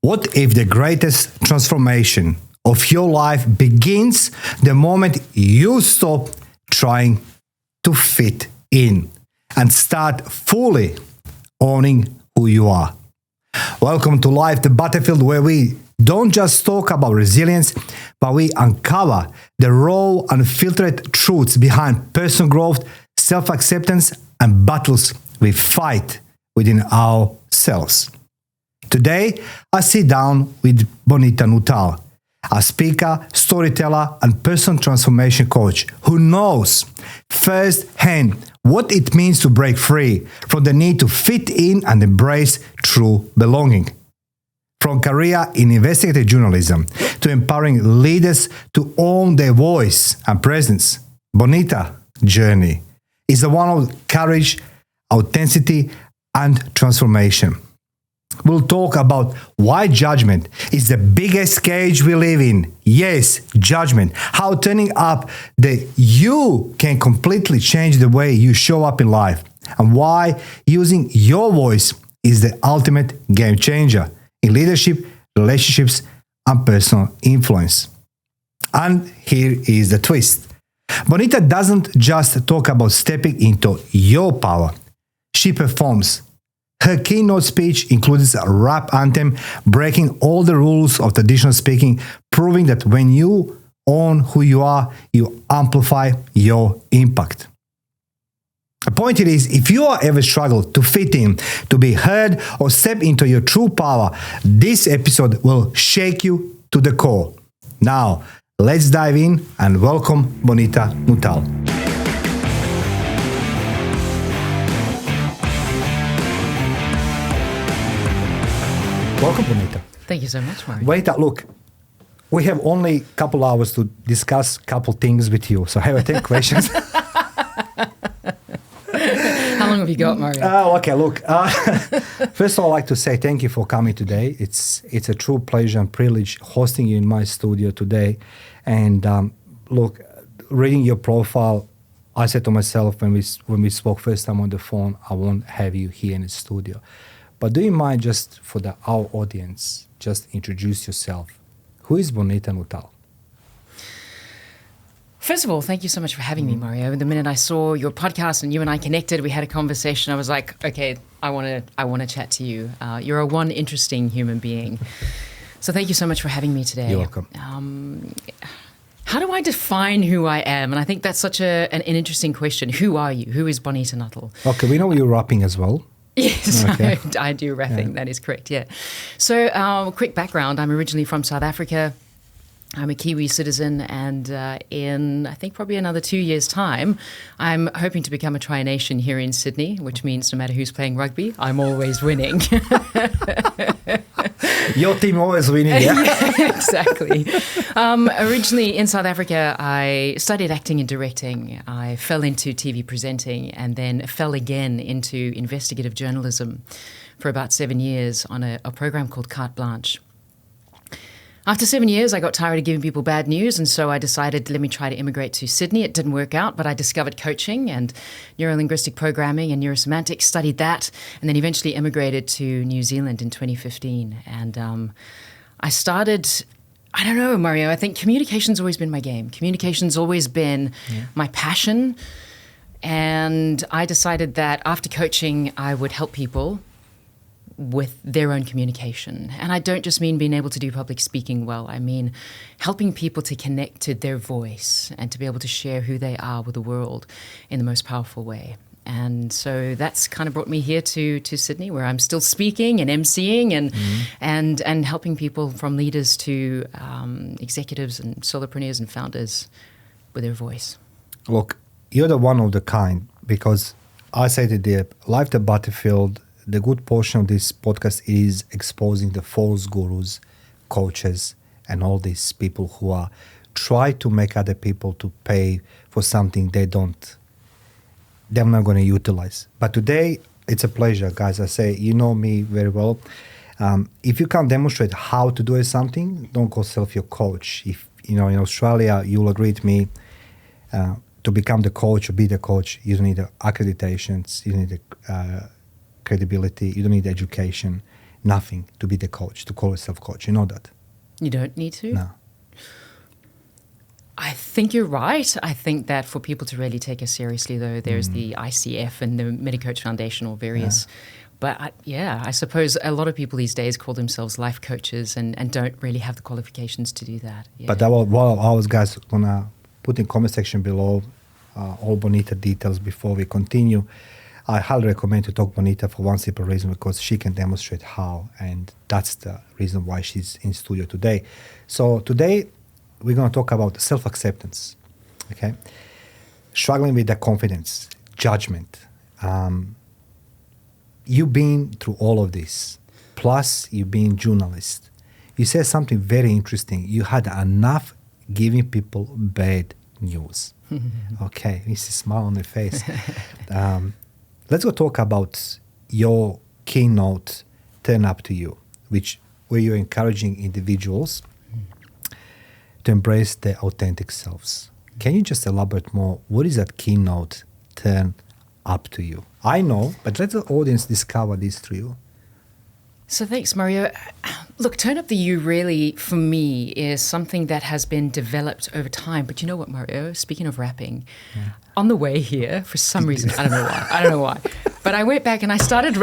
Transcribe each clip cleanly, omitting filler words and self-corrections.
What if the greatest transformation of your life begins the moment you stop trying to fit in and start fully owning who you are? Welcome to Life the Battlefield, where we don't just talk about resilience, but we uncover the raw, unfiltered truths behind personal growth, self-acceptance, and battles we fight within ourselves. Today, I sit down with Bonita Nuttall, a speaker, storyteller, and personal transformation coach who knows firsthand what it means to break free from the need to fit in and embrace true belonging. From career in investigative journalism to empowering leaders to own their voice and presence, Bonita's journey is the one of courage, authenticity, and transformation. We'll talk about why judgment is the biggest cage we live in. Yes, judgment. How turning up the you can completely change the way you show up in life. And why using your voice is the ultimate game changer in leadership, relationships, and personal influence. And here is the twist. Bonita doesn't just talk about stepping into your power. She performs. Her keynote speech includes a rap anthem, breaking all the rules of traditional speaking, proving that when you own who you are, you amplify your impact. The point is, if you are ever struggled to fit in, to be heard, or step into your true power, this episode will shake you to the core. Now, let's dive in and welcome Bonita Nuttall. Welcome, Bonita. Thank you so much, Mario. Bonita, look, we have only a couple hours to discuss a couple things with you. So have I 10 questions? How long have you got, Mario? Okay, look. First of all, I'd like to say thank you for coming today. It's a true pleasure and privilege hosting you in my studio today. And look, reading your profile, I said to myself when we spoke first time on the phone, I won't have you here in the studio. But do you mind just for our audience, just introduce yourself? Who is Bonita Nuttall? First of all, thank you so much for having me, Mario. The minute I saw your podcast and you and I connected, we had a conversation. I was like, okay, I want to chat to you. You're a one interesting human being. So thank you so much for having me today. You're welcome. How do I define who I am? And I think that's such an interesting question. Who are you? Who is Bonita Nuttall? Okay, we know you're rapping as well. Yes, okay. I do rapping. Yeah. That is correct, yeah. So quick background. I'm originally from South Africa. I'm a Kiwi citizen, and in, I think, probably another 2 years' time, I'm hoping to become a Tri-Nation here in Sydney, which means no matter who's playing rugby, I'm always winning. Your team always winning, yeah? Yeah, exactly. Originally in South Africa, I studied acting and directing. I fell into TV presenting and then fell again into investigative journalism for about 7 years on a program called Carte Blanche. After 7 years, I got tired of giving people bad news, and so I decided, let me try to immigrate to Sydney. It didn't work out, but I discovered coaching and neurolinguistic programming and neurosemantics, studied that, and then eventually immigrated to New Zealand in 2015. And I started, I don't know, Mario, I think communication's always been my game. Communication's always been my passion, and I decided that after coaching, I would help people with their own communication. And I don't just mean being able to do public speaking well. I mean helping people to connect to their voice and to be able to share who they are with the world in the most powerful way. And so that's kind of brought me here to Sydney, where I'm still speaking and emceeing and helping people from leaders to executives and solopreneurs and founders with their voice. Look, you're the one of the kind, because I say to the Life the Battlefield, the good portion of this podcast is exposing the false gurus, coaches, and all these people who are try to make other people to pay for something they're not going to utilize. But today, it's a pleasure, guys. I say, you know me very well. If you can't demonstrate how to do something, don't call yourself your coach. If in Australia, you'll agree with me. To become the coach or be the coach, you don't need accreditations. You don't need credibility. You don't need education. nothing to be the coach, to call yourself coach. You know that? You don't need to? No. I think you're right. I think that for people to really take us seriously, though, there's the ICF and the MediCoach Foundation or various. But I suppose a lot of people these days call themselves life coaches and don't really have the qualifications to do that. Yeah. But I was guys going to put in comment section below all Bonita details before we continue. I highly recommend to talk Bonita for one simple reason, because she can demonstrate how, and that's the reason why she's in studio today. So today we're going to talk about self-acceptance, okay? Struggling with the confidence, judgment. You've been through all of this, plus you've been journalist. You said something very interesting. You had enough giving people bad news. Okay, this is a smile on the face. Let's go talk about your keynote, Turn Up to You, where you're encouraging individuals to embrace their authentic selves. Can you just elaborate more? What is that keynote, Turn Up to You? I know, but let the audience discover this through you. So thanks, Mario. Look, Turn Up the You really, for me, is something that has been developed over time. But you know what, Mario? Speaking of rapping, on the way here, for some reason, I don't know why, but I went back and I started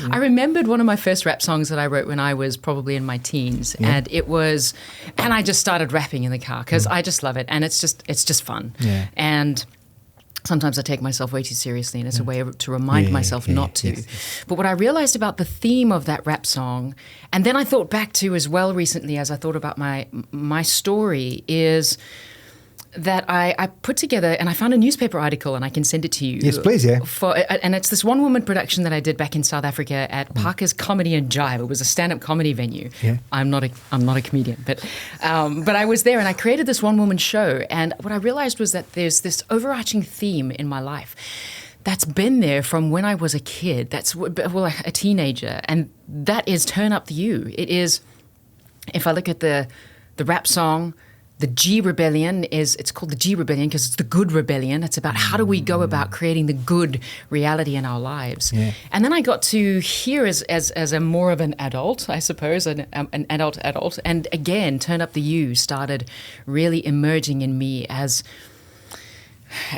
I remembered one of my first rap songs that I wrote when I was probably in my teens, and I just started rapping in the car because I just love it, and it's just fun. Yeah. And sometimes I take myself way too seriously, and it's a way to remind myself not to. Yes. But what I realized about the theme of that rap song, and then I thought back to as well recently as I thought about my story, is that I put together, and I found a newspaper article, and I can send it to you. Yes, please, yeah. And it's this one-woman production that I did back in South Africa at Parker's Comedy and Jive. It was a stand-up comedy venue. Yeah. I'm not a comedian, but I was there, and I created this one-woman show. And what I realized was that there's this overarching theme in my life that's been there from when I was a kid. A teenager, and that is Turn Up the You. It is, if I look at the rap song, the G Rebellion it's called the G Rebellion because it's the good rebellion. It's about how do we go about creating the good reality in our lives. Yeah. And then I got to hear as a more of an adult, I suppose, an adult. And again, Turn Up the You started really emerging in me as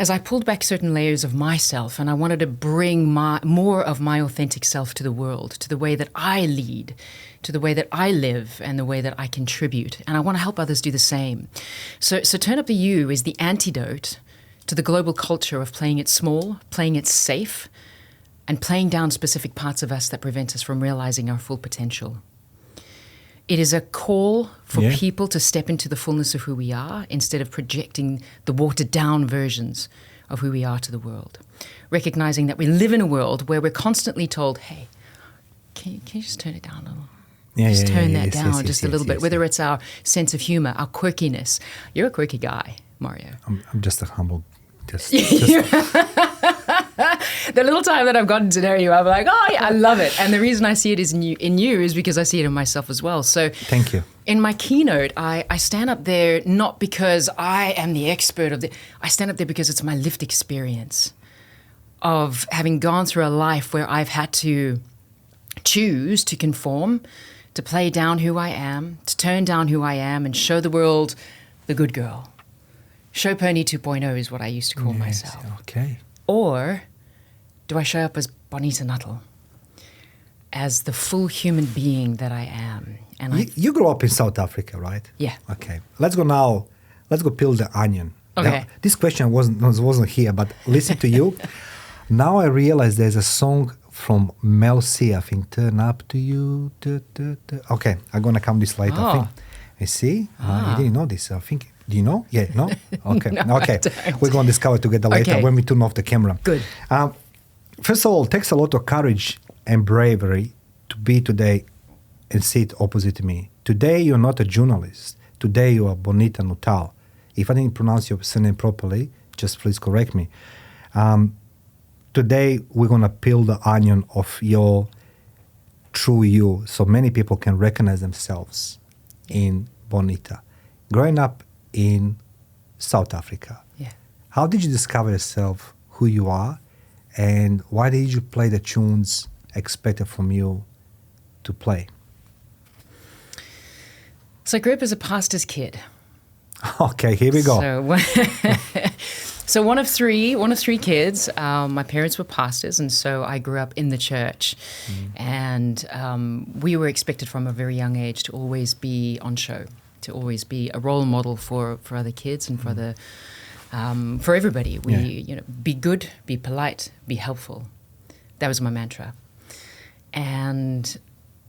I pulled back certain layers of myself, and I wanted to bring more of my authentic self to the world, to the way that I lead, to the way that I live, and the way that I contribute. And I want to help others do the same. So Turn Up the You is the antidote to the global culture of playing it small, playing it safe, and playing down specific parts of us that prevent us from realizing our full potential. It is a call for people to step into the fullness of who we are instead of projecting the watered-down versions of who we are to the world. Recognizing that we live in a world where we're constantly told, hey, can you just turn it down a little? Turn that down just a little bit, whether it's our sense of humor, our quirkiness. You're a quirky guy, Mario. I'm just a humble... The little time that I've gotten to know you, I'm like, oh, yeah, I love it. And the reason I see it is in you is because I see it in myself as well. So thank you. In my keynote, I stand up there not because I am the expert I stand up there because it's my lived experience of having gone through a life where I've had to choose to conform, to play down who I am, to turn down who I am and show the world the good girl. Show Pony 2.0 is what I used to call myself. Okay. Or do I show up as Bonita Nuttall, as the full human being that I am? And you grew up in South Africa, right? Yeah. Okay. Let's go peel the onion. Okay. Now, this question wasn't here, but listen to you. Now I realize there's a song from Mel C, I think, Turn Up to You. Okay, I'm going to come this later. I think. You see? You didn't know this. I think. Do you know? Yeah, no? Okay. No, okay. We're going to discover together later when we turn off the camera. Good. First of all, it takes a lot of courage and bravery to be today and sit opposite me. Today, you're not a journalist. Today, you are Bonita Nuttall. If I didn't pronounce your surname properly, just please correct me. Today, we're going to peel the onion of your true you so many people can recognize themselves in Bonita. Growing up in South Africa, how did you discover yourself, who you are, And why did you play the tunes expected from you to play? So I grew up as a pastor's kid. Okay, here we go. So one of three kids. My parents were pastors, and so I grew up in the church. And we were expected from a very young age to always be on show, to always be a role model for other kids and for everybody. Be good, be polite, be helpful. That was my mantra. And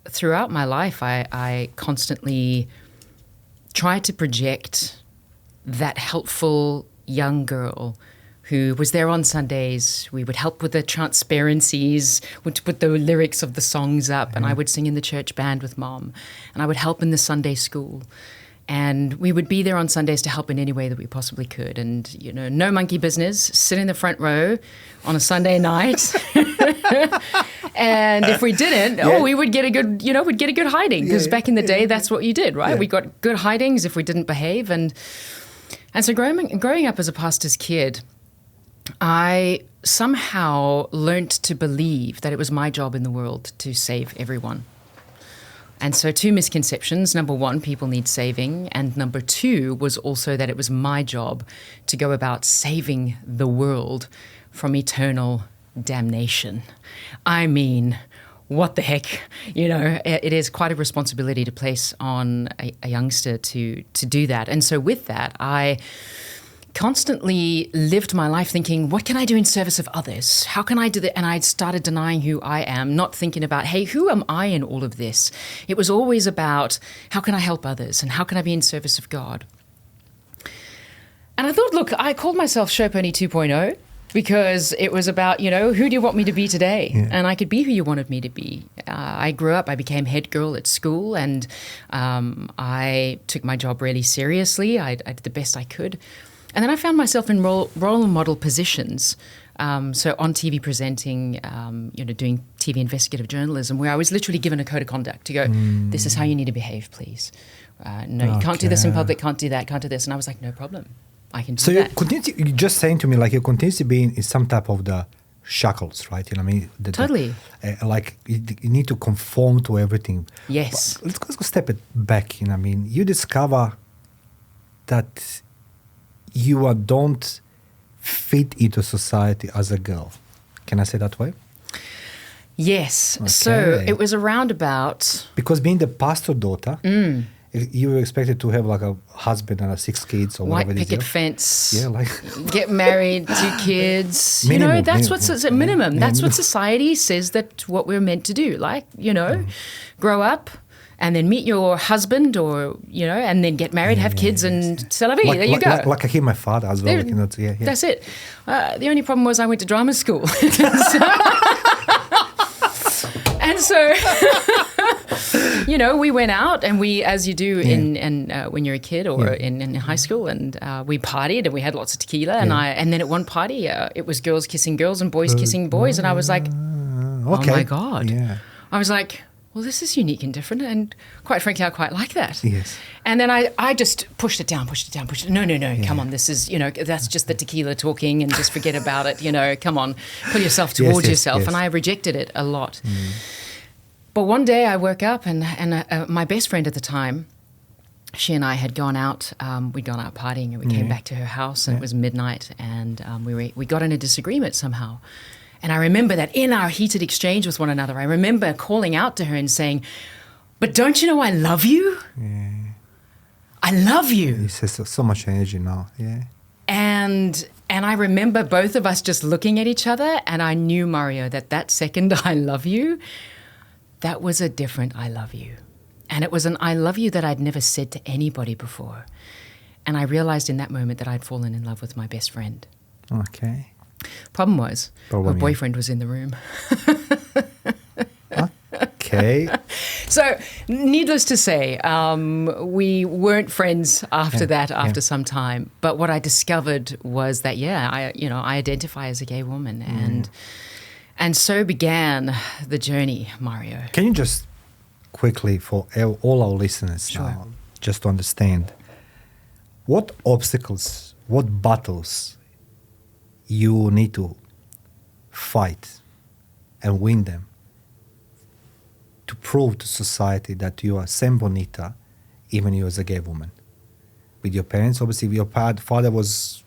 throughout my life, I constantly tried to project that helpful young girl who was there on Sundays. We would help with the transparencies, would put the lyrics of the songs up, and I would sing in the church band with Mom, and I would help in the Sunday school. And we would be there on Sundays to help in any way that we possibly could. And, no monkey business, sit in the front row on a Sunday night. And if we didn't, we would get a good hiding. Because back in the day, that's what you did, right? Yeah. We got good hidings if we didn't behave. And so growing up as a pastor's kid, I somehow learnt to believe that it was my job in the world to save everyone. And so 2 misconceptions. Number 1, people need saving. And number 2 was also that it was my job to go about saving the world from eternal damnation. I mean, what the heck? It is quite a responsibility to place on a youngster to do that. And so with that, I constantly lived my life thinking, what can I do in service of others? How can I do that? And I started denying who I am, not thinking about, hey, who am I in all of this? It was always about, how can I help others? And how can I be in service of God? And I thought, look, I called myself Show Pony 2.0 because it was about, who do you want me to be today? Yeah. And I could be who you wanted me to be. I grew up, I became head girl at school, and I took my job really seriously. I did the best I could. And then I found myself in role model positions, so on TV presenting, doing TV investigative journalism, where I was literally given a code of conduct to go, this is how you need to behave, please. You can't do this in public, can't do that, can't do this. And I was like, no problem, I can do that. So you're just saying to me, like, you continue to be in some type of the shackles, right? Totally. You need to conform to everything. Yes. But let's go step it back. You discover that you don't fit into society as a girl. Can I say that way? Yes. Okay. So it was around about... Because being the pastor daughter, you were expected to have like a husband and 6 kids or whatever it is. White picket fence. Yeah, like... Get married, 2 kids. Minimum, that's what's a minimum. That's what society says that what we're meant to do. Like, grow up, and then meet your husband or, and then get married, have kids, and c'est la vie. There you go. Like I hear my father as well. That's it. The only problem was I went to drama school. And so, we went out and we, as you do when you're a kid or in high school, and we partied and we had lots of tequila. And then at one party, it was girls kissing girls and boys kissing boys. And I was like, oh my God. Yeah. I was like, well, this is unique and different, and quite frankly, I quite like that. Yes. And then I just pushed it down. No, come on, this is, that's just the tequila talking, and just forget about it, come on, put yourself towards yourself. Yes. And I rejected it a lot. But one day I woke up and my best friend at the time, she and I had gone out, we'd gone out partying, and we came back to her house, and it was midnight, and we got in a disagreement somehow. And I remember that in our heated exchange with one another, I remember calling out to her and saying, but don't you know I love you? Yeah. I love you. You say so much energy now, yeah. And I remember both of us just looking at each other, and I knew, Mario, that second I love you, that was a different I love you. And it was an I love you that I'd never said to anybody before. And I realized in that moment that I'd fallen in love with my best friend. Okay. Problem was, my boyfriend was in the room. Okay. So, needless to say, we weren't friends after some time. But what I discovered was that, I identify as a gay woman, and so began the journey, Mario. Can you just quickly, for all our listeners now, just to understand, what obstacles, what battles you need to fight and win them to prove to society that you are same Bonita, even you as a gay woman? With your parents, obviously, your father was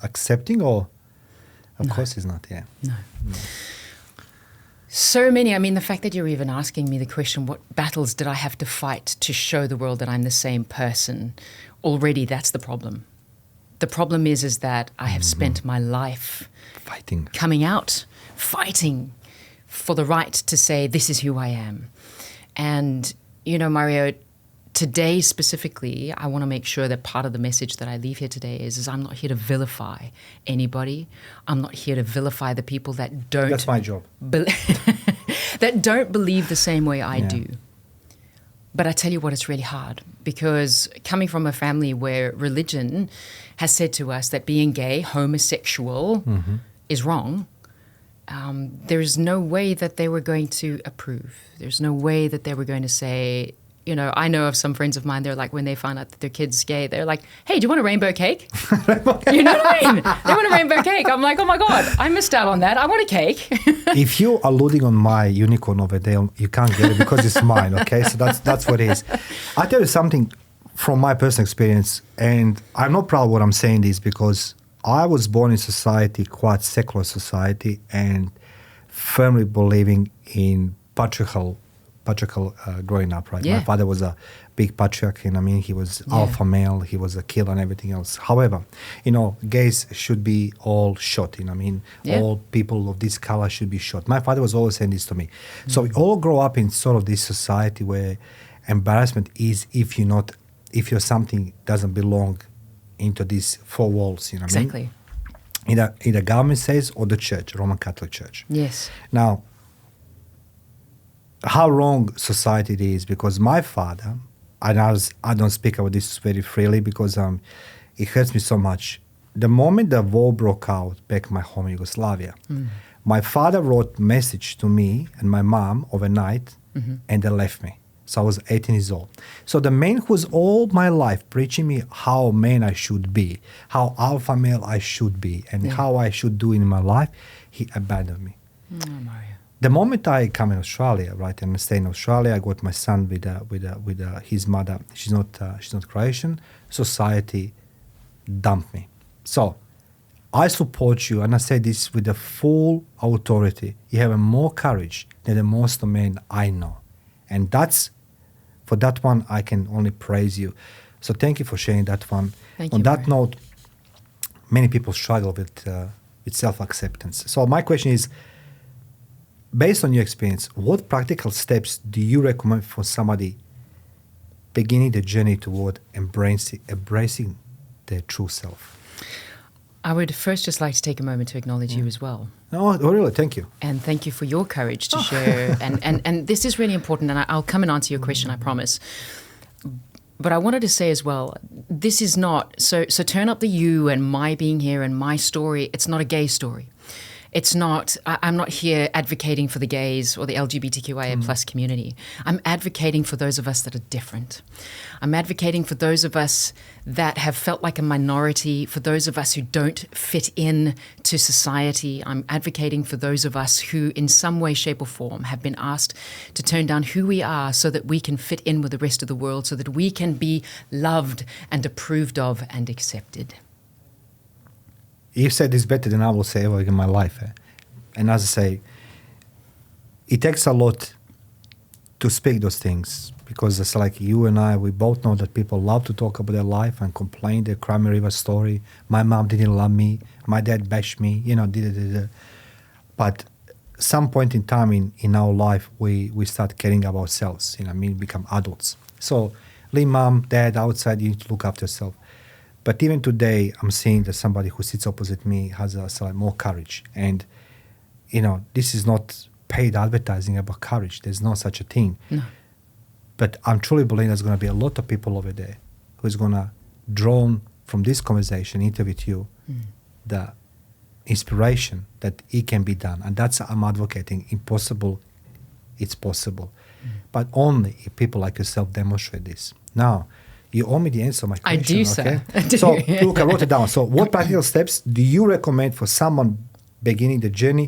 accepting, or of course he's not. Yeah. No. So many. I mean, the fact that you're even asking me the question, what battles did I have to fight to show the world that I'm the same person? Already, that's the problem. The problem is that I have spent my life Fighting. coming out, fighting for the right to say, this is who I am. And, you know, Mario, today specifically, I want to make sure that part of the message that I leave here today is I'm not here to vilify anybody. I'm not here to vilify the people that don't. That's my job. That don't believe the same way I do. But I tell you what, it's really hard, because coming from a family where religion has said to us that being gay, homosexual is wrong, there is no way that they were going to approve. There's no way that they were going to say, you know, I know of some friends of mine, they're like, when they find out that their kid's gay, they're like, hey, do you want a rainbow cake? You know what I mean? They want a rainbow cake. I'm like, oh my God, I missed out on that. I want a cake. If you're alluding on my unicorn over there, you can't get it because it's mine, okay? So that's what it is. I'll tell you something from my personal experience, and I'm not proud of what I'm saying this, because I was born in society, quite secular society, and firmly believing in patriarchal growing up, right? Yeah. My father was a big patriarch, and I mean, he was alpha male, he was a killer and everything else. However, you know, gays should be all shot, you know, I mean, all people of this color should be shot. My father was always saying this to me. So we all grow up in sort of this society where embarrassment is if you're something doesn't belong into these four walls, you know what I mean? Exactly. Either government says or the church, Roman Catholic Church. Yes. Now, how wrong society it is, because my father, and I don't speak about this very freely because it hurts me so much. The moment the war broke out back in my home in Yugoslavia, my father wrote message to me and my mom overnight, and they left me. So I was 18 years old. So the man who's all my life preaching me how man I should be, how alpha male I should be, and how I should do in my life, he abandoned me. Oh, Mario. The moment I come in Australia, right, and I stay in Australia, I got my son with his mother. She's not Croatian. Society dumped me. So I support you, and I say this with the full authority. You have more courage than the most men I know, and for that one I can only praise you. So thank you for sharing that one. On that note, many people struggle with self-acceptance. So my question is, based on your experience, what practical steps do you recommend for somebody beginning the journey toward embracing their true self? I would first just like to take a moment to acknowledge you as well. Oh, really? Thank you. And thank you for your courage to share. And this is really important, and I'll come and answer your question, I promise. But I wanted to say as well, this is not, so turn up the you and my being here and my story, it's not a gay story. It's not, I'm not here advocating for the gays or the LGBTQIA plus community. I'm advocating for those of us that are different. I'm advocating for those of us that have felt like a minority, for those of us who don't fit in to society. I'm advocating for those of us who in some way, shape or form have been asked to turn down who we are so that we can fit in with the rest of the world, so that we can be loved and approved of and accepted. You said this better than I will say ever in my life. And as I say, it takes a lot to speak those things, because it's like you and I, we both know that people love to talk about their life and complain their Crime River story. My mom didn't love me. My dad bashed me, But some point in time in our life, we start caring about ourselves, become adults. So leave mom, dad outside, you need to look after yourself. But even today, I'm seeing that somebody who sits opposite me has more courage. And, this is not paid advertising about courage. There's no such a thing. No. But I'm truly believing there's going to be a lot of people over there who's going to draw from this conversation, interview with you, the inspiration that it can be done. And that's I'm advocating. Impossible, it's possible. But only if people like yourself demonstrate this. Now, you owe me the answer to my question. I do, okay? sir. I do. So, look, I wrote it down. So, what practical steps do you recommend for someone beginning the journey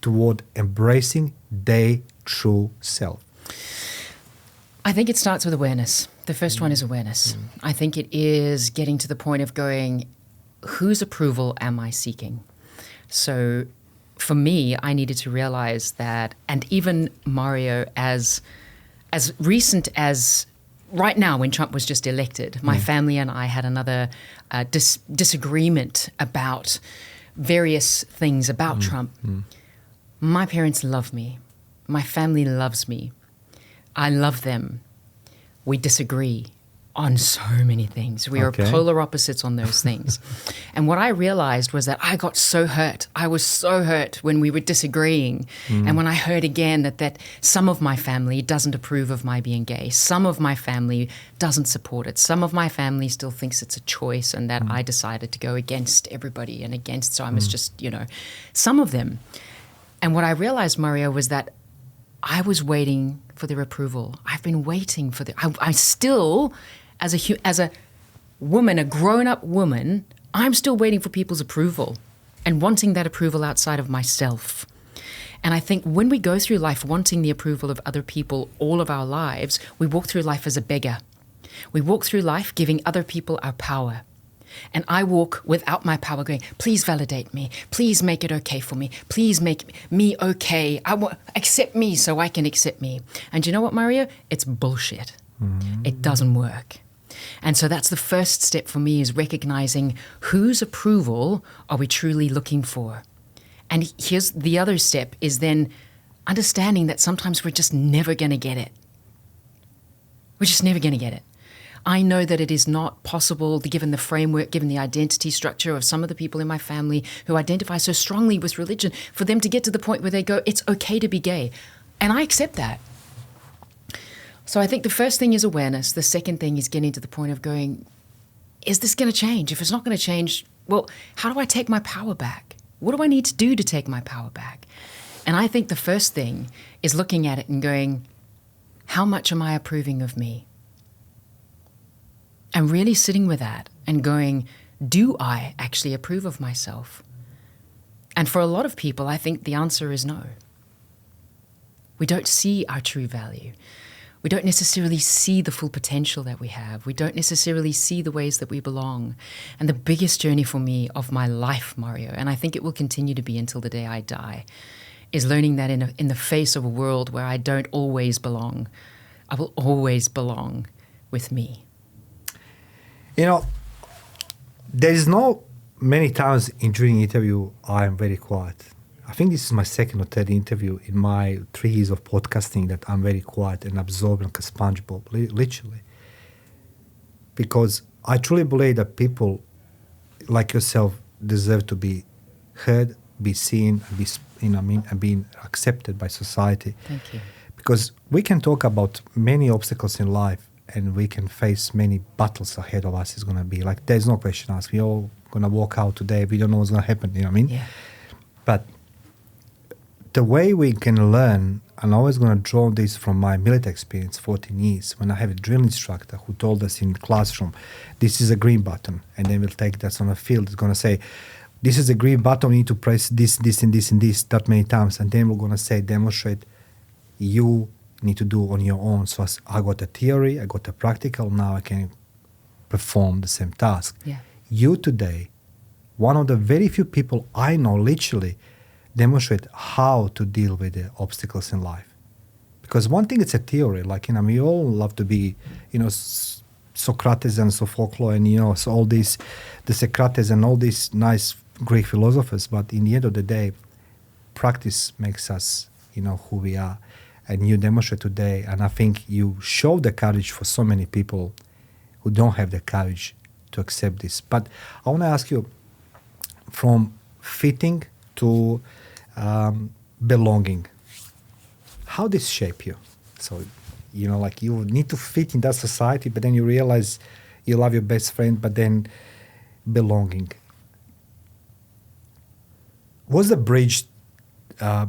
toward embracing their true self? I think it starts with awareness. The first one is awareness. I think it is getting to the point of going, whose approval am I seeking? So for me, I needed to realize that, and even Mario, as recent as right now when Trump was just elected, my family and I had another disagreement about various things about Trump. My parents love me. My family loves me. I love them. We disagree on so many things. We are polar opposites on those things. And what I realized was that I got so hurt. I was so hurt when we were disagreeing. And when I heard again that some of my family doesn't approve of my being gay, some of my family doesn't support it, some of my family still thinks it's a choice, and that I decided to go against everybody and against, so I must just, some of them. And what I realized, Mario, was that I was waiting for their approval. I've been waiting for I still, as a woman, a grown-up woman, I'm still waiting for people's approval and wanting that approval outside of myself. And I think when we go through life wanting the approval of other people all of our lives, we walk through life as a beggar. We walk through life giving other people our power. And I walk without my power going, please validate me. Please make it okay for me. Please make me okay. Accept me so I can accept me. And you know what, Mario? It's bullshit. It doesn't work. And so that's the first step for me, is recognizing whose approval are we truly looking for. And here's the other step, is then understanding that sometimes we're just never going to get it. We're just never going to get it. I know that it is not possible, given the framework, given the identity structure of some of the people in my family who identify so strongly with religion, for them to get to the point where they go, it's okay to be gay. And I accept that. So I think the first thing is awareness. The second thing is getting to the point of going, is this going to change? If it's not going to change, well, how do I take my power back? What do I need to do to take my power back? And I think the first thing is looking at it and going, how much am I approving of me? And really sitting with that and going, do I actually approve of myself? And for a lot of people, I think the answer is no. We don't see our true value. We don't necessarily see the full potential that we have. We don't necessarily see the ways that we belong. And the biggest journey for me of my life, Mario, and I think it will continue to be until the day I die, is learning that in the face of a world where I don't always belong, I will always belong with me. There's no many times during interview I am very quiet. I think this is my second or third interview in my 3 years of podcasting that I'm very quiet and absorbed like a SpongeBob, literally. Because I truly believe that people like yourself deserve to be heard, be seen, and being accepted by society. Thank you. Because we can talk about many obstacles in life, and we can face many battles ahead of us. Is going to be like, there's no question asked. We're all going to walk out today. We don't know what's going to happen. You know what I mean? Yeah. But the way we can learn, and I'm always going to draw this from my military experience, 14 years, when I have a drill instructor who told us in the classroom, this is a green button, and then we'll take that on the field. It's going to say, this is a green button, you need to press this, this, and this, and this that many times. And then we're going to say, demonstrate, you need to do on your own. So I got the theory, I got the practical, now I can perform the same task. Yeah. You today, one of the very few people I know literally demonstrate how to deal with the obstacles in life. Because one thing, it's a theory, like, we all love to be, Socrates and Sophocles and, so all these, the Socrates and all these nice Greek philosophers, but in the end of the day, practice makes us, who we are. And you demonstrate today, and I think you show the courage for so many people who don't have the courage to accept this. But I want to ask you, from fitting to belonging, how this shape you? So, you need to fit in that society, but then you realize you love your best friend, but then belonging. What's the bridge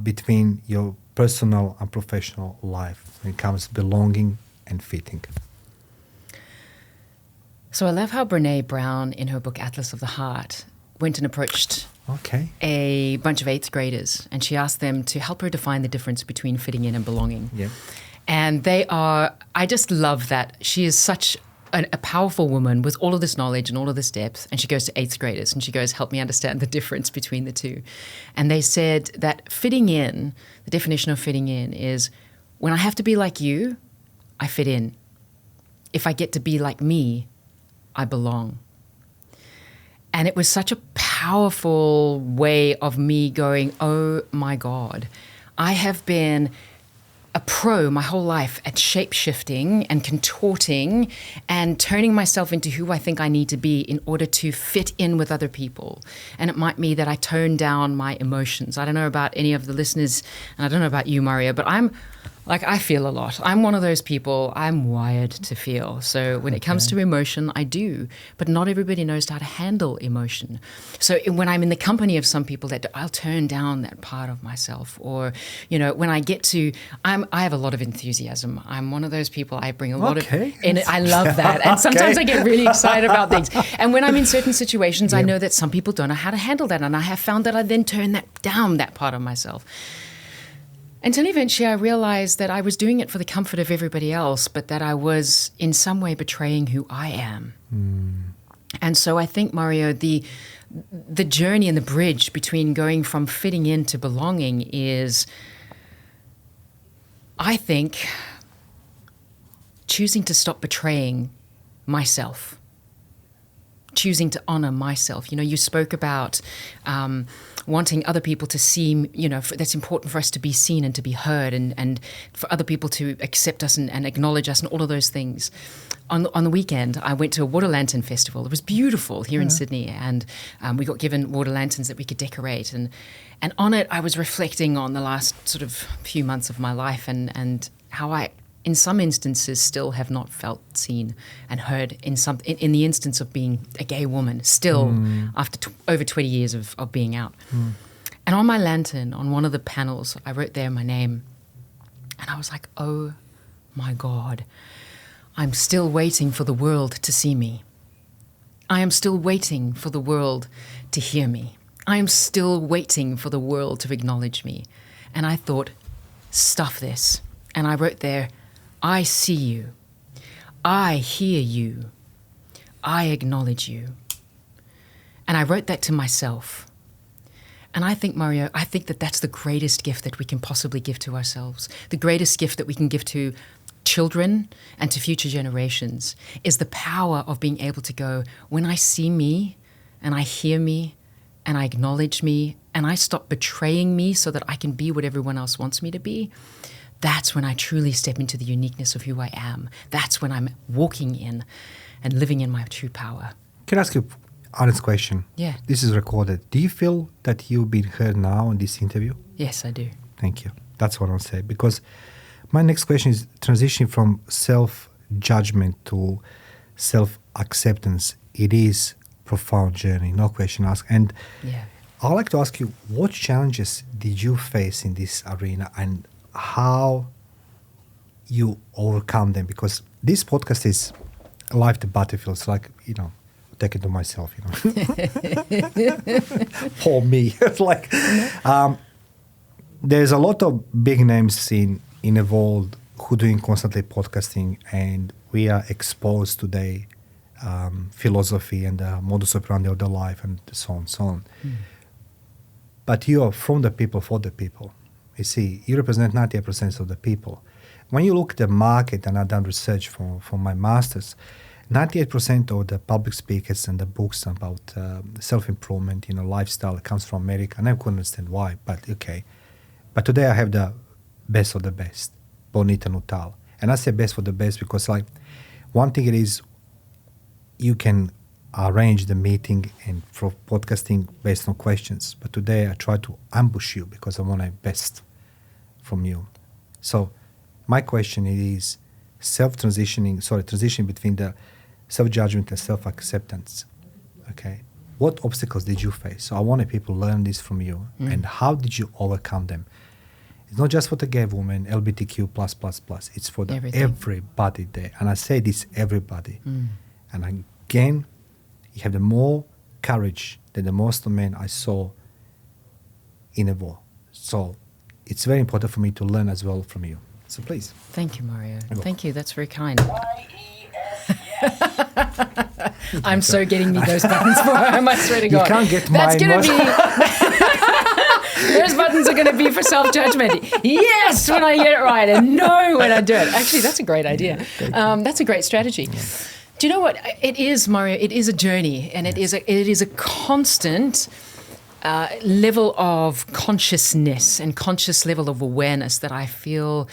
between your personal and professional life when it comes to belonging and fitting? So I love how Brené Brown, in her book Atlas of the Heart, went and approached Okay. a bunch of 8th graders, and she asked them to help her define the difference between fitting in and belonging. Yeah. And I just love that. She is such a powerful woman with all of this knowledge and all of this depth. And she goes to 8th graders and she goes, help me understand the difference between the two. And they said that fitting in, the definition of fitting in is when I have to be like you, I fit in. If I get to be like me, I belong. And it was such a powerful way of me going, oh my God, I have been a pro my whole life at shape-shifting and contorting and turning myself into who I think I need to be in order to fit in with other people. And it might be that I tone down my emotions. I don't know about any of the listeners, and I don't know about you, Mario, but I feel a lot. I'm one of those people. I'm wired to feel. So when it comes to emotion, I do. But not everybody knows how to handle emotion. So when I'm in the company of some people, I'll turn down that part of myself. Or, when I get to, I have a lot of enthusiasm. I'm one of those people. I bring a lot of, and I love that. And sometimes I get really excited about things. And when I'm in certain situations, I know that some people don't know how to handle that. And I have found that I then turn that part of myself. Until eventually I realized that I was doing it for the comfort of everybody else, but that I was in some way betraying who I am. And so I think, Mario, the journey and the bridge between going from fitting in to belonging is, I think, choosing to stop betraying myself, choosing to honor myself. You spoke about wanting other people to see, that's important for us to be seen and to be heard and for other people to accept us and acknowledge us and all of those things. On the weekend, I went to a water lantern festival. It was beautiful here in Sydney, and we got given water lanterns that we could decorate. And on it, I was reflecting on the last sort of few months of my life and how I, in some instances, still have not felt seen and heard in the instance of being a gay woman, still after over 20 years of being out. And on my lantern, on one of the panels, I wrote there my name. And I was like, oh my God, I'm still waiting for the world to see me. I am still waiting for the world to hear me. I am still waiting for the world to acknowledge me. And I thought, stuff this. And I wrote there, I see you, I hear you, I acknowledge you. And I wrote that to myself. And I think, Mario, that that's the greatest gift that we can possibly give to ourselves. The greatest gift that we can give to children and to future generations is the power of being able to go, when I see me and I hear me and I acknowledge me and I stop betraying me so that I can be what everyone else wants me to be, that's when I truly step into the uniqueness of who I am. That's when I'm walking in and living in my true power. Can I ask you an honest question? Yeah. This is recorded. Do you feel that you've been heard now in this interview? Yes, I do. Thank you. That's what I'll say. Because my next question is transitioning from self-judgment to self-acceptance. It is a profound journey, no question asked. And I'd like to ask you, what challenges did you face in this arena and how you overcome them? Because this podcast is live to battlefield. It's like, take it to myself, Poor me. It's like, there's a lot of big names in the world who doing constantly podcasting, and we are exposed to their philosophy and the modus operandi of their life and so on. But you are from the people, for the people. You see, you represent 98% of the people. When you look at the market, and I've done research for my master's, 98% of the public speakers and the books about self-improvement, lifestyle comes from America. And I couldn't understand why, but okay. But today I have the best of the best, Bonita Nuttall. And I say best for the best because one thing it is, you can arrange the meeting and for podcasting based on questions. But today I try to ambush you because I want the best from you. So my question is transition between the self-judgment and self-acceptance. Okay. What obstacles did you face? So I want people to learn this from you. And how did you overcome them? It's not just for the gay woman, LGBTQ+++. It's for everybody there. And I say this, everybody. And again, you have the more courage than the most of men I saw in a war. So it's very important for me to learn as well from you. So please. Thank you, Mario. Thank you. That's very kind. I'm so getting me those buttons for him, I swear to God. You can't get That's mine. Going to be... Those buttons are going to be for self-judgment. Yes, when I get it right, and no when I do it. Actually, that's a great idea. That's a great strategy. Yeah. Do you know what it is, Mario? It is a journey, and it is a constant level of consciousness and conscious level of awareness that I feel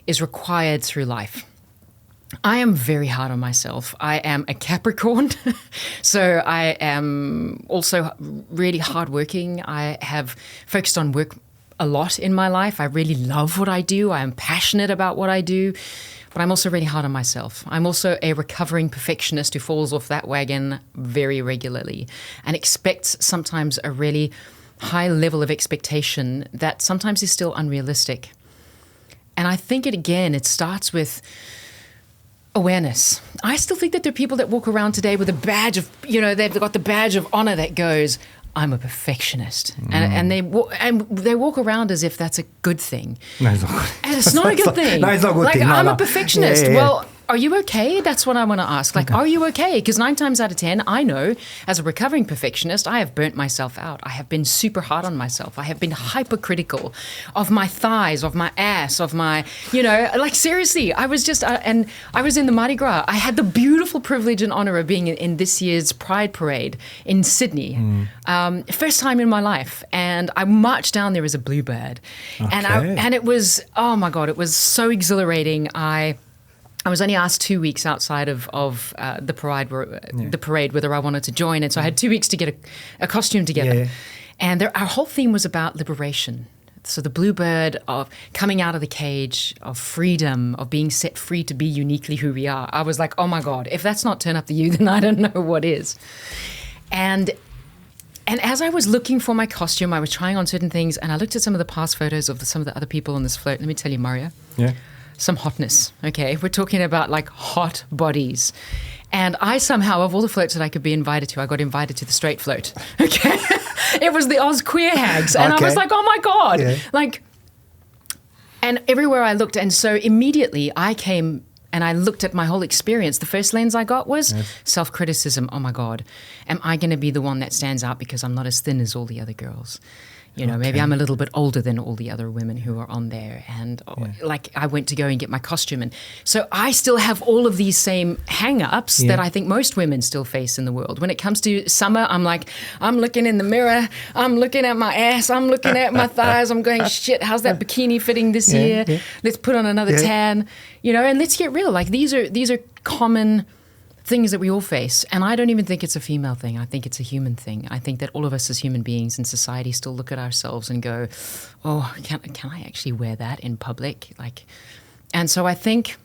is required through life. I am very hard on myself. I am a Capricorn, so I am also really hardworking. I have focused on work a lot in my life. I really love what I do. I am passionate about what I do, but I'm also really hard on myself. I'm also a recovering perfectionist who falls off that wagon very regularly and expects sometimes a really high level of expectation that sometimes is still unrealistic. And I think it starts with awareness. I still think that there are people that walk around today with a badge of, they've got the badge of honor that goes, I'm a perfectionist. And they walk around as if that's a good thing. No, it's not good. And it's not a good thing. No, it's not a good thing. I'm a perfectionist. Yeah. Well, are you okay? That's what I want to ask. Are you okay? Because 9 times out of 10, I know as a recovering perfectionist, I have burnt myself out. I have been super hard on myself. I have been hypercritical of my thighs, of my ass, of my, seriously, I was just, and I was in the Mardi Gras. I had the beautiful privilege and honor of being in this year's Pride Parade in Sydney. First time in my life. And I marched down there as a bluebird. Okay. And it was, oh my God, it was so exhilarating. I was only asked 2 weeks outside of the parade whether I wanted to join, and so I had 2 weeks to get a costume together. Yeah. And our whole theme was about liberation. So the bluebird of coming out of the cage, of freedom, of being set free to be uniquely who we are. I was like, oh my God, if that's not turn up the you, then I don't know what is. And as I was looking for my costume, I was trying on certain things, and I looked at some of the past photos of some of the other people on this float. Let me tell you, Mario. Yeah. Some hotness, okay? We're talking about hot bodies. And I somehow, of all the floats that I could be invited to, I got invited to the straight float, okay? It was the Oz Queer Hags. And I was like, oh my God. Yeah. And everywhere I looked, and so immediately I came and I looked at my whole experience. The first lens I got was self-criticism. Oh my God, am I going to be the one that stands out because I'm not as thin as all the other girls? Maybe I'm a little bit older than all the other women who are on there. And I went to go and get my costume. And so I still have all of these same hang-ups that I think most women still face in the world. When it comes to summer, I'm looking in the mirror. I'm looking at my ass. I'm looking at my thighs. I'm going, shit, how's that bikini fitting this year? Yeah. Let's put on another tan. And let's get real. These are common things that we all face. And I don't even think it's a female thing. I think it's a human thing. I think that all of us as human beings in society still look at ourselves and go, oh, can I actually wear that in public? And so I think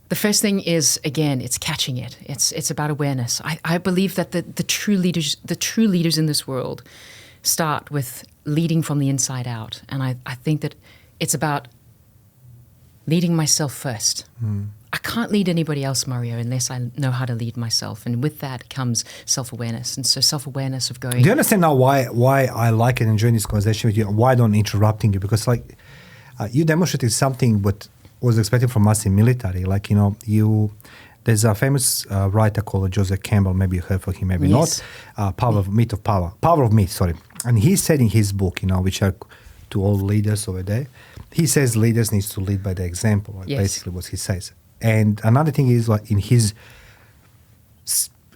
the first thing is, again, it's catching it. It's about awareness. I believe that the true leaders in this world start with leading from the inside out. And I think that it's about leading myself first. I can't lead anybody else, Mario, unless I know how to lead myself. And with that comes self-awareness. And so self-awareness of going... Do you understand now why I like and enjoy this conversation with you? Why I don't interrupting you? Because you demonstrated something what was expected from us in military. There's a famous writer called Joseph Campbell. Maybe you heard of him, maybe not. Power of Myth, sorry. And he said in his book, which are to all leaders over there, he says leaders needs to lead by the example. Basically what he says. And another thing is in his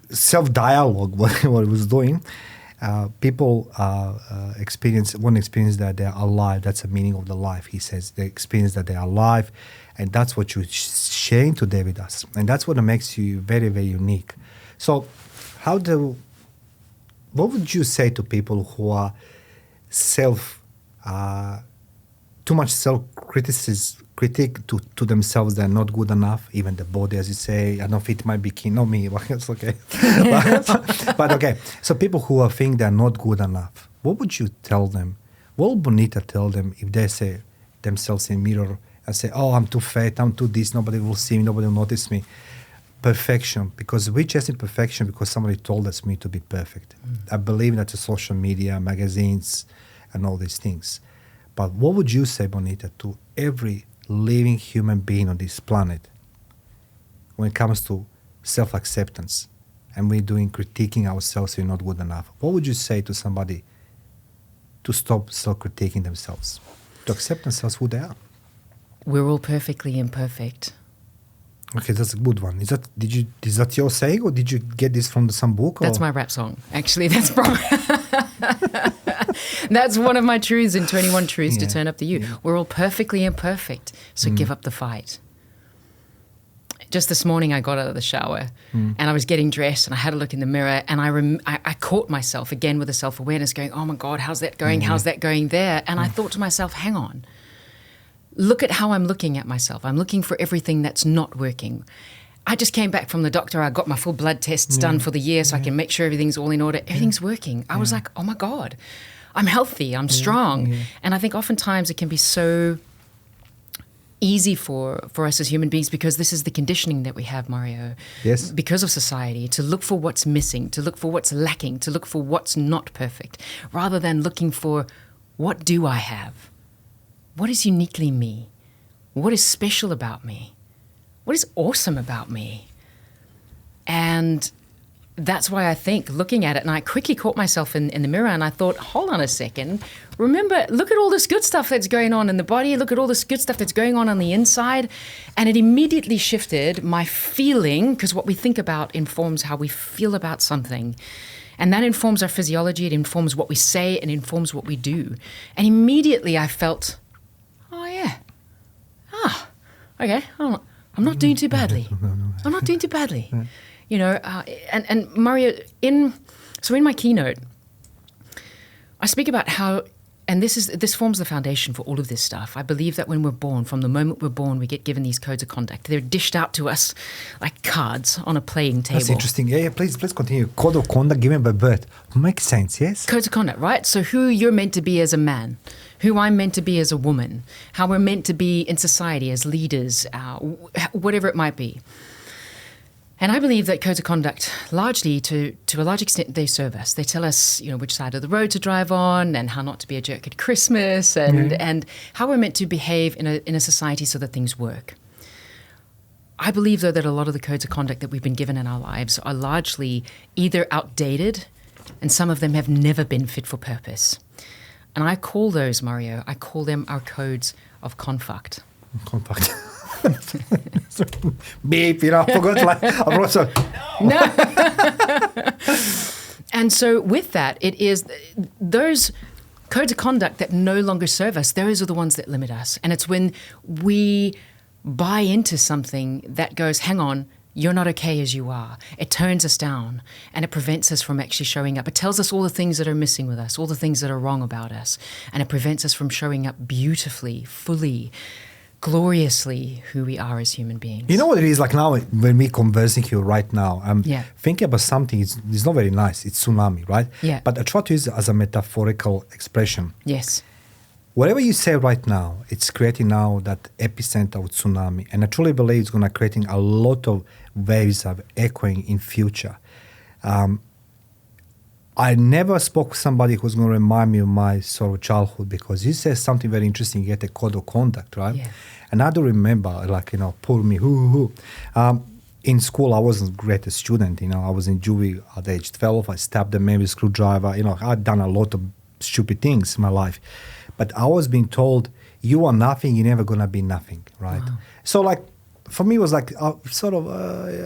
self-dialogue, what he was doing, people experience that they are alive. That's the meaning of the life, he says. They experience that they are alive, and that's what you're sharing today with us. And that's what makes you very, very unique. So what would you say to people who are too much critique to themselves, they're not good enough, even the body, as you say, I don't fit my bikini, not me, it's okay. but okay, so people who think they're not good enough, what would you tell them? What would Bonita tell them if they say themselves in mirror and say, oh, I'm too fat, I'm too this, nobody will see me, nobody will notice me. perfection, because we're chasing perfection because somebody told us me to be perfect. I believe that the social media, magazines, and all these things. But what would you say, Bonita, to every living human being on this planet when it comes to self-acceptance and we're doing critiquing ourselves, we're not good enough? What would you say to somebody to stop self-critiquing themselves, to accept themselves who they are? We're all perfectly imperfect. Okay, that's a good one. Is that your saying, or did you get this from some book? That's my rap song. Actually, that's probably that's one of my truths in 21 Truths to Turn Up the You. We're all perfectly imperfect, so give up the fight. Just this morning, I got out of the shower and I was getting dressed and I had a look in the mirror and I caught myself again with a self-awareness going, oh my God, how's that going? How's that going there? And I thought to myself, hang on. Look at how I'm looking at myself. I'm looking for everything that's not working. I just came back from the doctor. I got my full blood tests done for the year so I can make sure everything's all in order. Everything's working. I was like, oh my God, I'm healthy. I'm strong. And I think oftentimes it can be so easy for us as human beings, because this is the conditioning that we have, Mario. Yes. Because of society, to look for what's missing, to look for what's lacking, to look for what's not perfect, rather than looking for what do I have? What is uniquely me? What is special about me? What is awesome about me? And that's why I think looking at it, and I quickly caught myself in the mirror and I thought, hold on a second. Remember, look at all this good stuff that's going on in the body. Look at all this good stuff that's going on the inside. And it immediately shifted my feeling, because what we think about informs how we feel about something. And that informs our physiology. It informs what we say and informs what we do. And immediately I felt, okay, I'm not doing too badly. I'm not doing too badly. You know, and Mario, in my keynote, I speak about how, and this forms the foundation for all of this stuff. I believe that when we're born, from the moment we're born, we get given these codes of conduct. They're dished out to us like cards on a playing table. That's interesting. Yeah, please continue. Code of conduct given by birth. Makes sense, yes? Codes of conduct, right? So who you're meant to be as a man, who I'm meant to be as a woman, how we're meant to be in society as leaders, whatever it might be. And I believe that codes of conduct, largely, to a large extent, they serve us. They tell us, you know, which side of the road to drive on, and how not to be a jerk at Christmas, and how we're meant to behave in a society so that things work. I believe, though, that a lot of the codes of conduct that we've been given in our lives are largely either outdated, and some of them have never been fit for purpose. And I call those, Mario, I call them our codes of conduct. Conduct. Beep, you know, I forgot. I'm also... No. And so with that, it is those codes of conduct that no longer serve us, those are the ones that limit us. And it's when we buy into something that goes, hang on, you're not okay as you are. It turns us down and it prevents us from actually showing up. It tells us all the things that are missing with us, all the things that are wrong about us. And it prevents us from showing up beautifully, fully, gloriously who we are as human beings. You know what it is like now when we're conversing here right now? I'm thinking about something, it's not very nice. It's tsunami, right? Yeah. But I try to use it as a metaphorical expression. Yes. Whatever you say right now, it's creating now that epicenter of tsunami. And I truly believe it's going to creating a lot of waves of echoing in future. I never spoke to somebody who's going to remind me of my sort of childhood, because you said something very interesting. You get a code of conduct, right? Yeah. And I do remember, like, you know, pull me, in school, I wasn't the greatest student. You know, I was in juvie at age 12. I stabbed a man with a screwdriver. You know, I'd done a lot of stupid things in my life. But I was being told, you are nothing, you're never going to be nothing, right? Wow. So, like, for me, it was like, sort of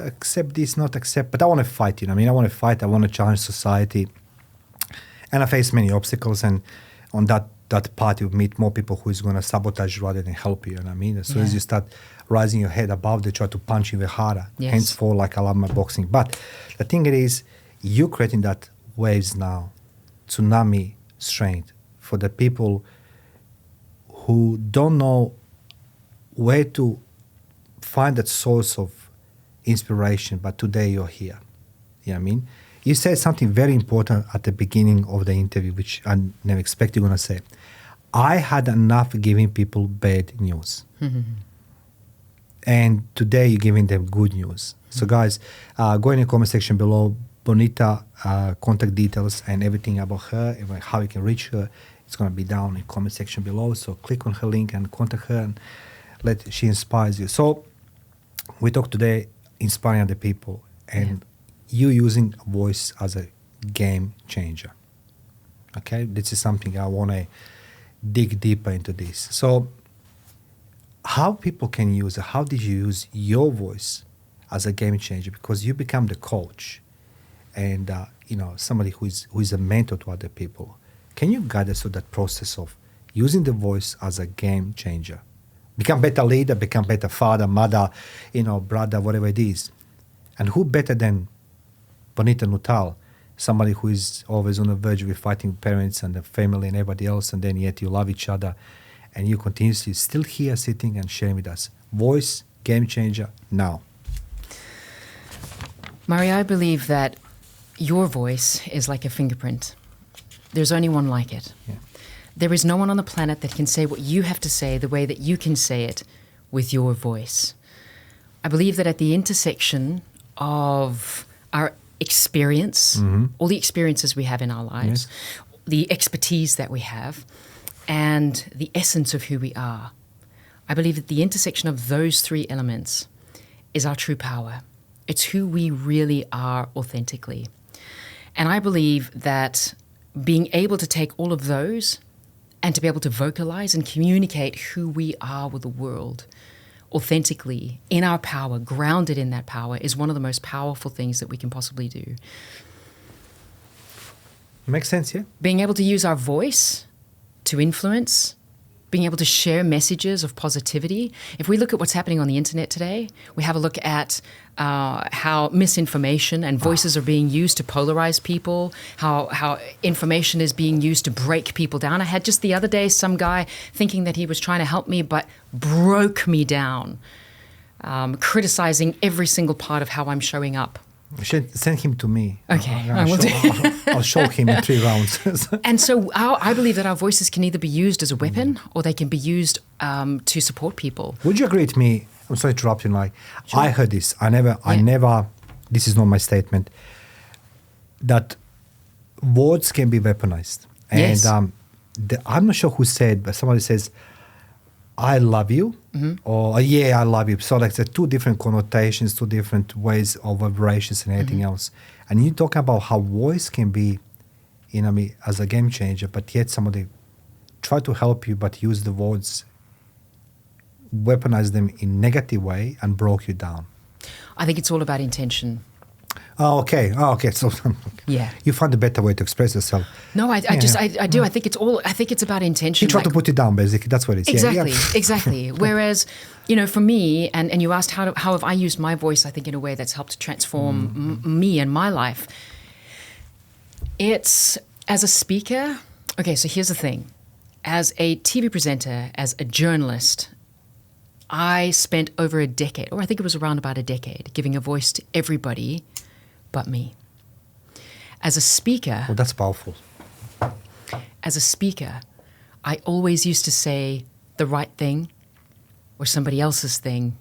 accept this, not accept. But I want to fight, you know. I mean, I want to fight. I want to challenge society. And I face many obstacles. And on that path, you meet more people who is going to sabotage you rather than help you. You know what I mean? As soon as you start rising your head above, they try to punch you even harder. Yes. Henceforth, like I love my boxing. But the thing is, you creating that waves now, tsunami strength for the people who don't know where to find that source of inspiration, but today you're here. You know what I mean? You said something very important at the beginning of the interview, which I never expected you were going to say. I had enough giving people bad news. And today you're giving them good news. So guys, go in the comment section below. Bonita contact details and everything about her, and how you can reach her. It's going to be down in the comment section below. So click on her link and contact her and she inspires you. So we talk today inspiring other people and you using voice as a game changer. Okay, this is something I want to dig deeper into this. So how people can use it, how did you use your voice as a game changer? Because you become the coach and somebody who is a mentor to other people. Can you guide us through that process of using the voice as a game changer? Become better leader, become better father, mother, brother, whatever it is. And who better than Bonita Nuttall, somebody who is always on the verge of fighting with parents and the family and everybody else, and then yet you love each other and you continuously still here sitting and sharing with us. Voice, game changer, now. Mario, I believe that your voice is like a fingerprint. There's only one like it. Yeah. There is no one on the planet that can say what you have to say the way that you can say it with your voice. I believe that at the intersection of our experience, all the experiences we have in our lives, the expertise that we have, and the essence of who we are, I believe that the intersection of those three elements is our true power. It's who we really are authentically. And I believe that being able to take all of those and to be able to vocalize and communicate who we are with the world authentically, in our power, grounded in that power, is one of the most powerful things that we can possibly do. Makes sense, yeah? Being able to use our voice to influence, being able to share messages of positivity. If we look at what's happening on the internet today, we have a look at how misinformation and voices are being used to polarize people, how information is being used to break people down. I had just the other day some guy thinking that he was trying to help me, but broke me down, criticizing every single part of how I'm showing up. You should send him to me. Okay, I'll show him in 3 rounds. And so I believe that our voices can either be used as a weapon or they can be used to support people. Would you agree with me? I'm sorry to interrupt you, Mike. Sure. I heard this. I never, this is not my statement, that words can be weaponized. And yes. I'm not sure who said, but somebody says, I love you, or yeah, I love you. So like the two different connotations, two different ways of vibrations and everything else. And you talk about how voice can be, as a game changer, but yet somebody try to help you, but use the words, weaponize them in negative way and broke you down. I think it's all about intention. Oh, okay. So yeah, you find a better way to express yourself. No, I do. I think it's about intention. You try to put it down, basically. That's what it is. Exactly, Yeah. exactly. Whereas, for me, and you asked how have I used my voice, I think, in a way that's helped transform me and my life. It's as a speaker. Okay, so here's the thing. As a TV presenter, as a journalist, I spent over a decade, or I think it was around about a decade, giving a voice to everybody but me. As a speaker... Well, that's powerful. As a speaker, I always used to say the right thing or somebody else's thing,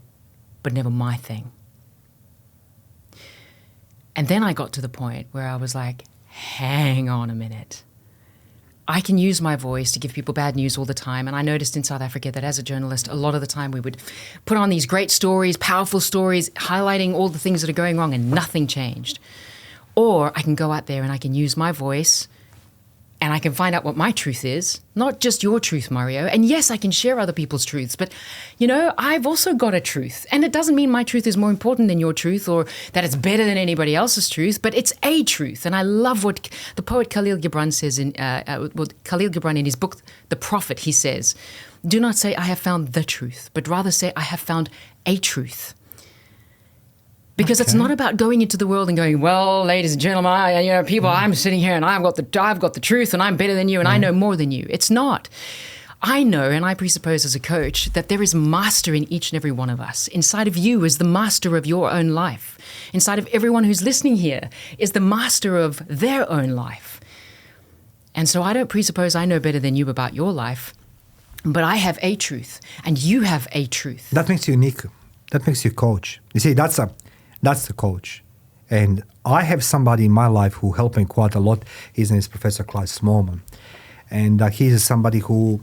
but never my thing. And then I got to the point where I was like, hang on a minute. I can use my voice to give people bad news all the time. And I noticed in South Africa that as a journalist, a lot of the time we would put on these great stories, powerful stories, highlighting all the things that are going wrong and nothing changed. Or I can go out there and I can use my voice and I can find out what my truth is, not just your truth, Mario. And yes, I can share other people's truths, but, I've also got a truth. And it doesn't mean my truth is more important than your truth or that it's better than anybody else's truth, but it's a truth. And I love what the poet Khalil Gibran says in his book, The Prophet, he says, do not say I have found the truth, but rather say I have found a truth. Because it's not about going into the world and going, well, ladies and gentlemen, people, I'm sitting here and I've got the truth and I'm better than you and I know more than you. It's not. I know, and I presuppose as a coach, that there is master in each and every one of us. Inside of you is the master of your own life. Inside of everyone who's listening here is the master of their own life. And so I don't presuppose I know better than you about your life, but I have a truth and you have a truth. That makes you unique. That makes you coach. You see, That's the coach. And I have somebody in my life who helped me quite a lot. His name is Professor Clive Smallman. And he's somebody who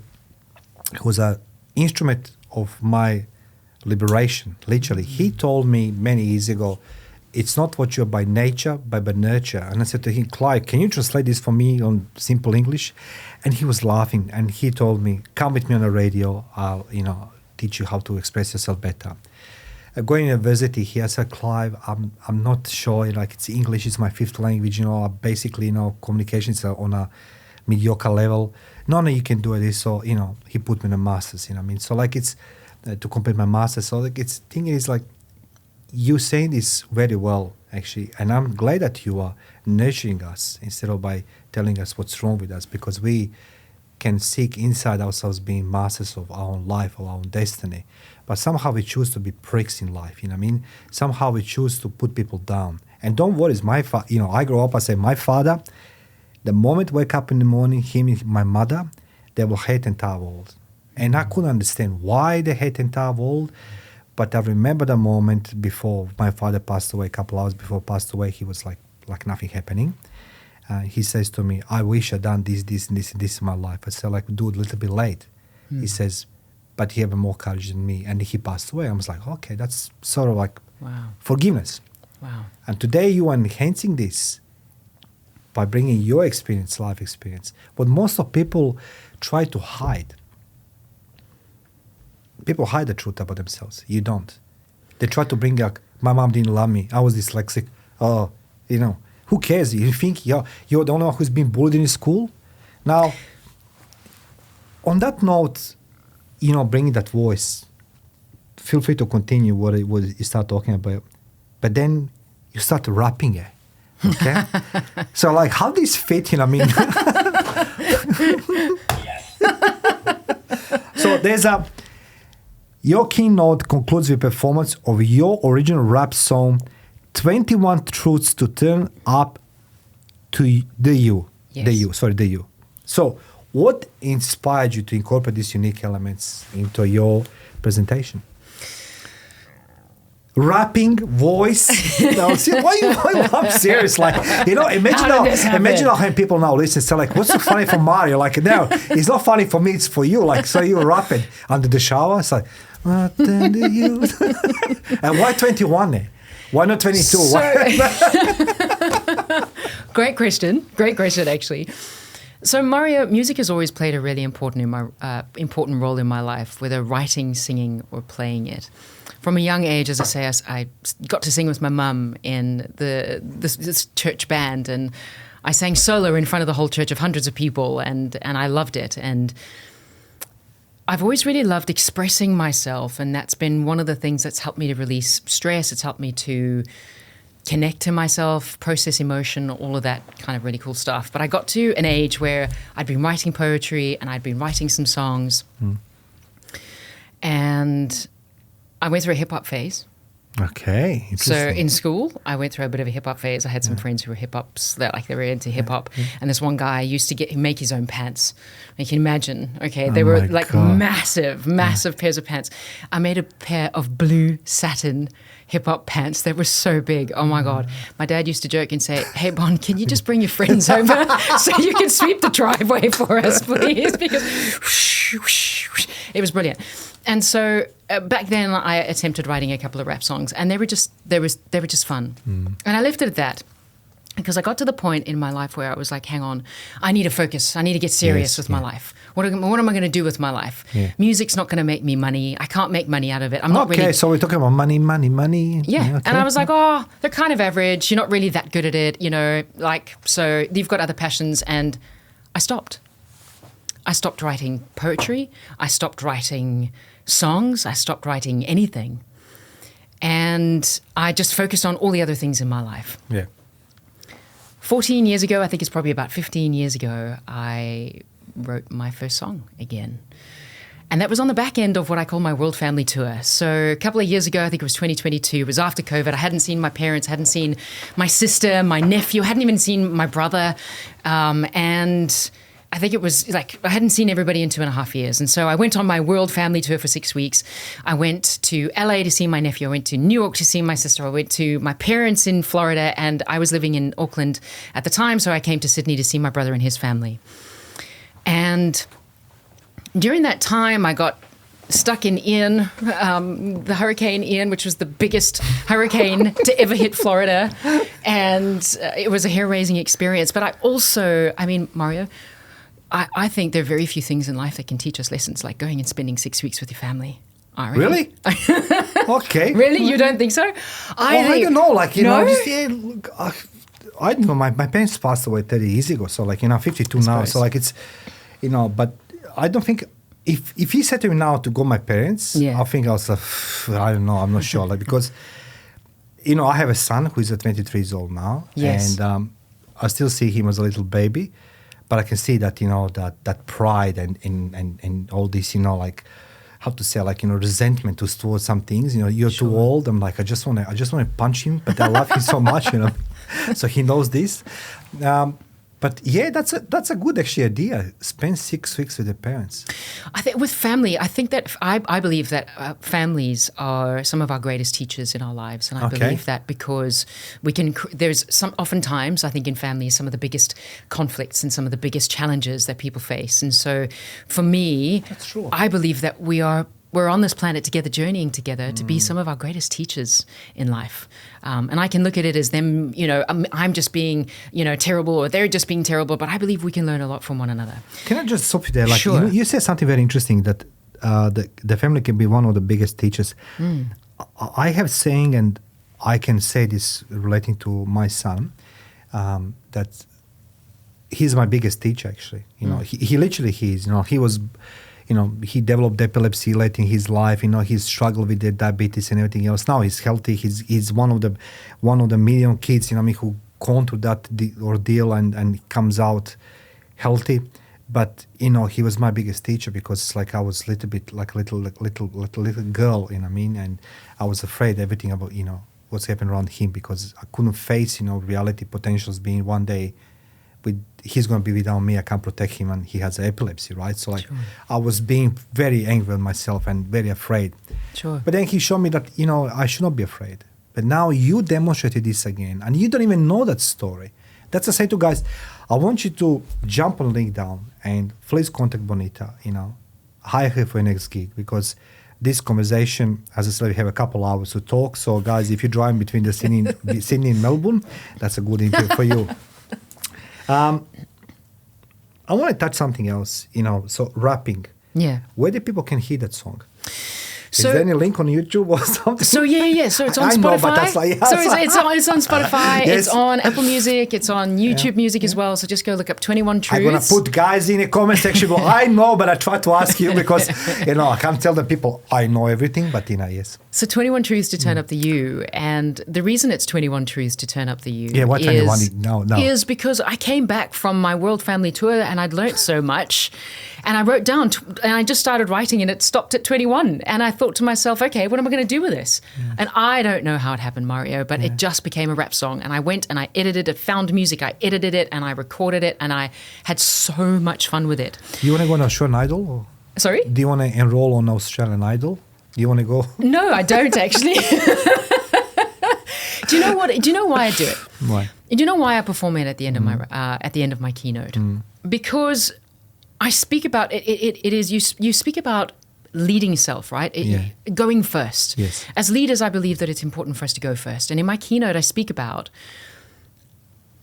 was an instrument of my liberation, literally. He told me many years ago, it's not what you're by nature, but by nurture. And I said to him, Clive, can you translate this for me on simple English? And he was laughing, and he told me, come with me on the radio, I'll, teach you how to express yourself better. Going to university, he said, Clive, I'm not sure, it's English is my fifth language, basically, communication is on a mediocre level. No, you can do this. So, he put me in a master's, So it's to complete my master's. So thing is you saying this very well, actually. And I'm glad that you are nurturing us instead of by telling us what's wrong with us, because we can seek inside ourselves being masters of our own life, of our own destiny. But somehow we choose to be pricks in life, Somehow we choose to put people down. And don't worry, I grew up, I say, my father, the moment I wake up in the morning, him and my mother, they will hate the entire world. And I couldn't understand why they hate the entire world. But I remember the moment before my father passed away, a couple hours before he passed away, he was like nothing happening. He says to me, I wish I'd done this, this, and this, and this in my life. I said, do it a little bit late. He says, but he had more courage than me. And he passed away. I was like, okay, that's sort of wow. Forgiveness. Wow. And today you are enhancing this by bringing your experience, life experience. But most of people try to hide. People hide the truth about themselves. You don't. They try to bring my mom didn't love me. I was dyslexic. Oh, who cares? You think you're the only one who's been bullied in school? Now, on that note, bringing that voice, feel free to continue what you start talking about. But then you start rapping it. Okay? So how does this fit? So there's your keynote concludes with performance of your original rap song, 21 Truths to Turn Up to the You. Yes. The You. So what inspired you to incorporate these unique elements into your presentation? Rapping, voice. I'm serious. Imagine how people now listen. So what's so funny for Mario? No, it's not funny for me. It's for you. So you rap it under the shower. It's what do you? And why 21? Why not 22? Great question, actually. So Mario, music has always played a really important role in my life, whether writing, singing, or playing it. From a young age, as I say, I got to sing with my mum in this church band, and I sang solo in front of the whole church of hundreds of people, and I loved it. And I've always really loved expressing myself, and that's been one of the things that's helped me to release stress. It's helped me to connect to myself, process emotion, all of that kind of really cool stuff. But I got to an age where I'd been writing poetry and I'd been writing some songs. And I went through a hip-hop phase. Okay. So in school, I went through a bit of a hip-hop phase. I had some friends who were hip-hops, they were into hip-hop. And this one guy used to make his own pants. You can imagine, okay? They were massive pairs of pants. I made a pair of blue satin hip-hop pants that were so big. Oh, my God. My dad used to joke and say, hey, Bon, can you just bring your friends over so you can sweep the driveway for us, please? Because it was brilliant. And so back then I attempted writing a couple of rap songs, and they were just fun. And I left it at that because I got to the point in my life where I was like, hang on, I need to focus. I need to get serious with my life. What am I going to do with my life? Yeah. Music's not going to make me money. I can't make money out of it. I'm not really... Okay, so we're talking about money. Yeah, okay. And I was like, they're kind of average. You're not really that good at it, so you've got other passions. And I stopped. I stopped writing poetry. I stopped writing songs. I stopped writing anything. And I just focused on all the other things in my life. Yeah. 14 years ago, I think it's probably about 15 years ago, I wrote my first song again. And that was on the back end of what I call my World Family Tour. So a couple of years ago, I think it was 2022, it was after COVID. I hadn't seen my parents, hadn't seen my sister, my nephew, hadn't even seen my brother. And I think it was like I hadn't seen everybody in 2.5 years. And so I went on my world family tour for 6 weeks. I went to LA to see my nephew. I went to New York to see my sister. I went to my parents in Florida, and I was living in Auckland at the time. So I came to Sydney to see my brother and his family. And during that time, I got stuck in Ian, the Hurricane Ian, which was the biggest hurricane to ever hit Florida. And it was a hair-raising experience. But I mean, Mario, I think there are very few things in life that can teach us lessons like going and spending 6 weeks with your family. Really? Okay. Really? You don't think so? I don't know. Like, you No? know, just, look, I don't know. My parents passed away 30 years ago. So, like, you know, I'm 52 now. So, like, it's, you know, but I don't think... If he said to me now to go my parents, I think I was I don't know, I'm not sure. Like, because, you know, I have a son who is 23 years old now. Yes. And I still see him as a little baby. But I can see that, you know, that pride and all this, you know, like, how to say, like, you know, resentment towards some things. You know, you're too old. I'm like, I just want to punch him, but I love him so much, you know. So he knows this. But yeah, that's a good actually idea. Spend 6 weeks with the parents. I think with family, I believe that families are some of our greatest teachers in our lives, and I believe that because oftentimes I think in families some of the biggest conflicts and some of the biggest challenges that people face, and so for me, that's true. I believe that we're on this planet together, journeying together to be some of our greatest teachers in life. And I can look at it as them, you know, I'm just being, you know, terrible, or they're just being terrible, but I believe we can learn a lot from one another. Can I just stop you there? Like, sure. You said something very interesting, that the family can be one of the biggest teachers. I have saying, and I can say this relating to my son, that he's my biggest teacher, actually. You know, he literally is. You know, he was... You know, he developed epilepsy late in his life. You know, he struggled with the diabetes and everything else. Now he's healthy. He's one of the million kids, you know, who gone through that ordeal and comes out healthy. But you know, he was my biggest teacher because like I was a little bit like a little girl, you know what I mean? And I was afraid everything about, you know, what's happening around him because I couldn't face, you know, reality potentials being one day. He's going to be without me, I can't protect him, and he has epilepsy, right? So like, I was being very angry with myself and very afraid. Sure. But then he showed me that, you know, I should not be afraid. But now you demonstrated this again, and you don't even know that story. That's I say to guys, I want you to jump on link down and please contact Bonita, you know, hire her for your next gig, because this conversation, as I said, we have a couple hours to talk. So guys, if you're driving between the Sydney and Melbourne, that's a good interview for you. I want to touch something else, you know, so rapping. Yeah. Where the people can hear that song? So, is there any link on YouTube or something? So yeah. So it's on Spotify. Know, but that's like, it's on Spotify. Yes. It's on Apple Music. It's on YouTube Music as well. So just go look up 21 Truths. I'm gonna put guys in the comment section. I know, but I try to ask you because you know I can't tell the people I know everything. But you know, yes. So 21 Truths to Turn Up the You, and the reason it's 21 Truths to Turn Up the You. Yeah, what 21? No. Is because I came back from my world family tour and I'd learnt so much. And I wrote down, and I just started writing, and it stopped at 21. And I thought to myself, okay, what am I going to do with this? Yeah. And I don't know how it happened, Mario, but it just became a rap song. And I went and I edited it, found music, I edited it, and I recorded it, and I had so much fun with it. Do you want to go on Australian Idol? Or? Sorry? Do you want to enroll on Australian Idol? Do you want to go? No, I don't actually. Do you know why I do it? Why? Do you know why I perform it at the end of my keynote? Because I speak about it. It is you speak about leading self, right? Going first. Yes. As leaders, I believe that it's important for us to go first. And in my keynote,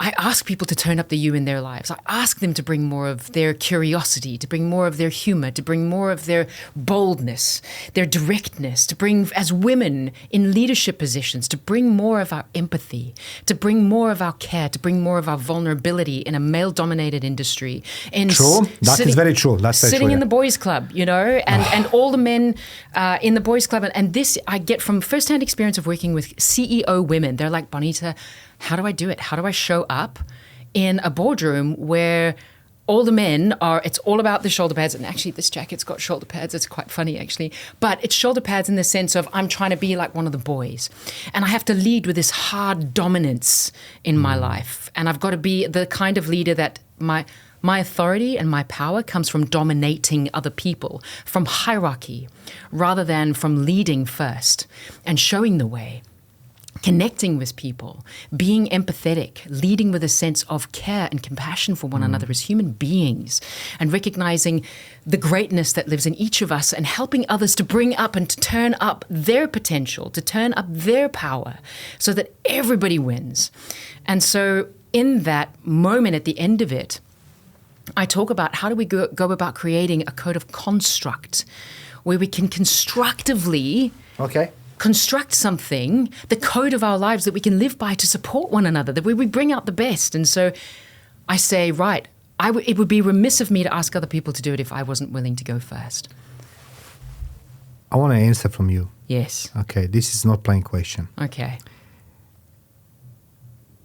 I ask people to turn up the you in their lives. I ask them to bring more of their curiosity, to bring more of their humor, to bring more of their boldness, their directness, to bring, as women in leadership positions, to bring more of our empathy, to bring more of our care, to bring more of our vulnerability in a male-dominated industry. True. That is very true. That's sitting true, in the boys' club, you know, and all the men in the boys' club. And this I get from first-hand experience of working with CEO women. They're like, Bonita, how do I do it? How do I show up in a boardroom where all the men are, it's all about the shoulder pads. And actually, this jacket's got shoulder pads. It's quite funny, actually. But it's shoulder pads in the sense of I'm trying to be like one of the boys. And I have to lead with this hard dominance in my life. And I've got to be the kind of leader that my My authority and my power comes from dominating other people, from hierarchy, rather than from leading first and showing the way. Connecting with people, being empathetic, leading with a sense of care and compassion for one another as human beings, and recognizing the greatness that lives in each of us and helping others to bring up and to turn up their potential, to turn up their power so that everybody wins. And so in that moment at the end of it, I talk about how do we go about creating a code of construct where we can constructively construct something, the code of our lives that we can live by to support one another, that we bring out the best. And so I say, right, it would be remiss of me to ask other people to do it if I wasn't willing to go first. I want to answer from you. Yes. Okay, this is not plain question. Okay.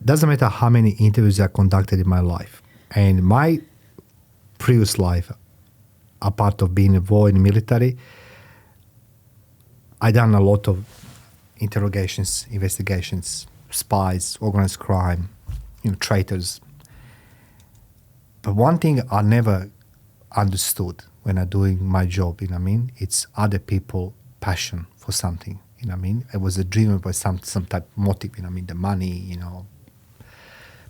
Doesn't matter how many interviews I conducted in my life. And my previous life, a part of being involved in the military, I done a lot of interrogations, investigations, spies, organized crime, traitors. But one thing I never understood when I'm doing my job, it's other people' passion for something, It was driven by some type of motive, the money,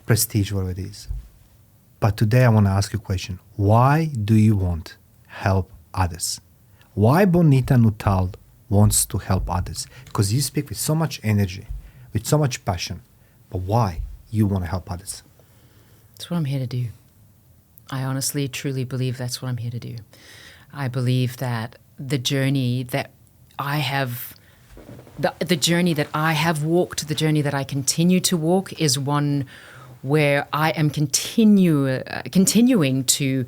prestige, whatever it is. But today I want to ask you a question. Why do you want to help others? Why Bonita Nuttall wants to help others? Because you speak with so much energy, with so much passion. But why you want to help others? That's what I'm here to do. I honestly, truly believe that's what I'm here to do. I believe that the journey that I have, the journey that I have walked, the journey that I continue to walk is one where I am continuing to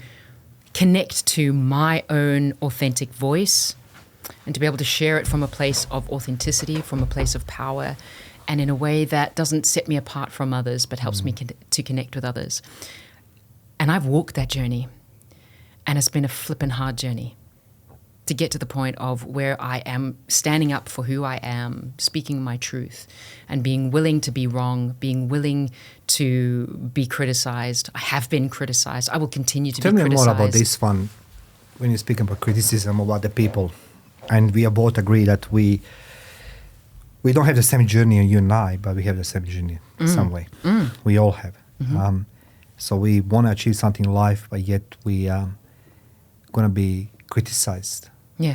connect to my own authentic voice and to be able to share it from a place of authenticity, from a place of power, and in a way that doesn't set me apart from others, but helps me to connect with others. And I've walked that journey, and it's been a flippin' hard journey to get to the point of where I am standing up for who I am, speaking my truth, and being willing to be wrong, being willing to be criticized. I have been criticized. I will continue to be criticized. Tell me more about this one. When you speak about criticism about the people, and we both agree that we don't have the same journey, you and I, but we have the same journey in some way. We all have. Mm-hmm. So we want to achieve something in life, but yet we are going to be criticized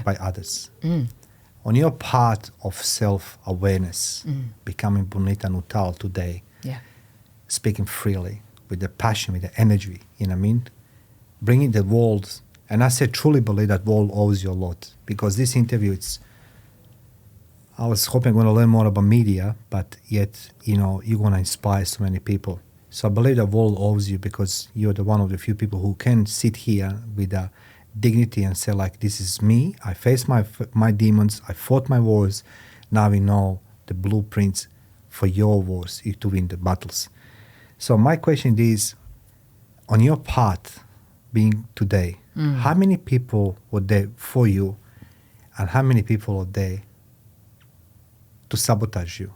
by others. On your part of self-awareness, becoming Bonita Nuttall today, speaking freely, with the passion, with the energy, bringing the world, and I said truly believe that world owes you a lot, because this interview, I was hoping I'm going to learn more about media, but yet, you're going to inspire so many people. So I believe the world owes you, because you're one of the few people who can sit here with a dignity and say, like, this is me. I faced my demons. I fought my wars. Now we know the blueprints for your wars to win the battles. So my question is, on your path being today, how many people were there for you, and how many people are there to sabotage you,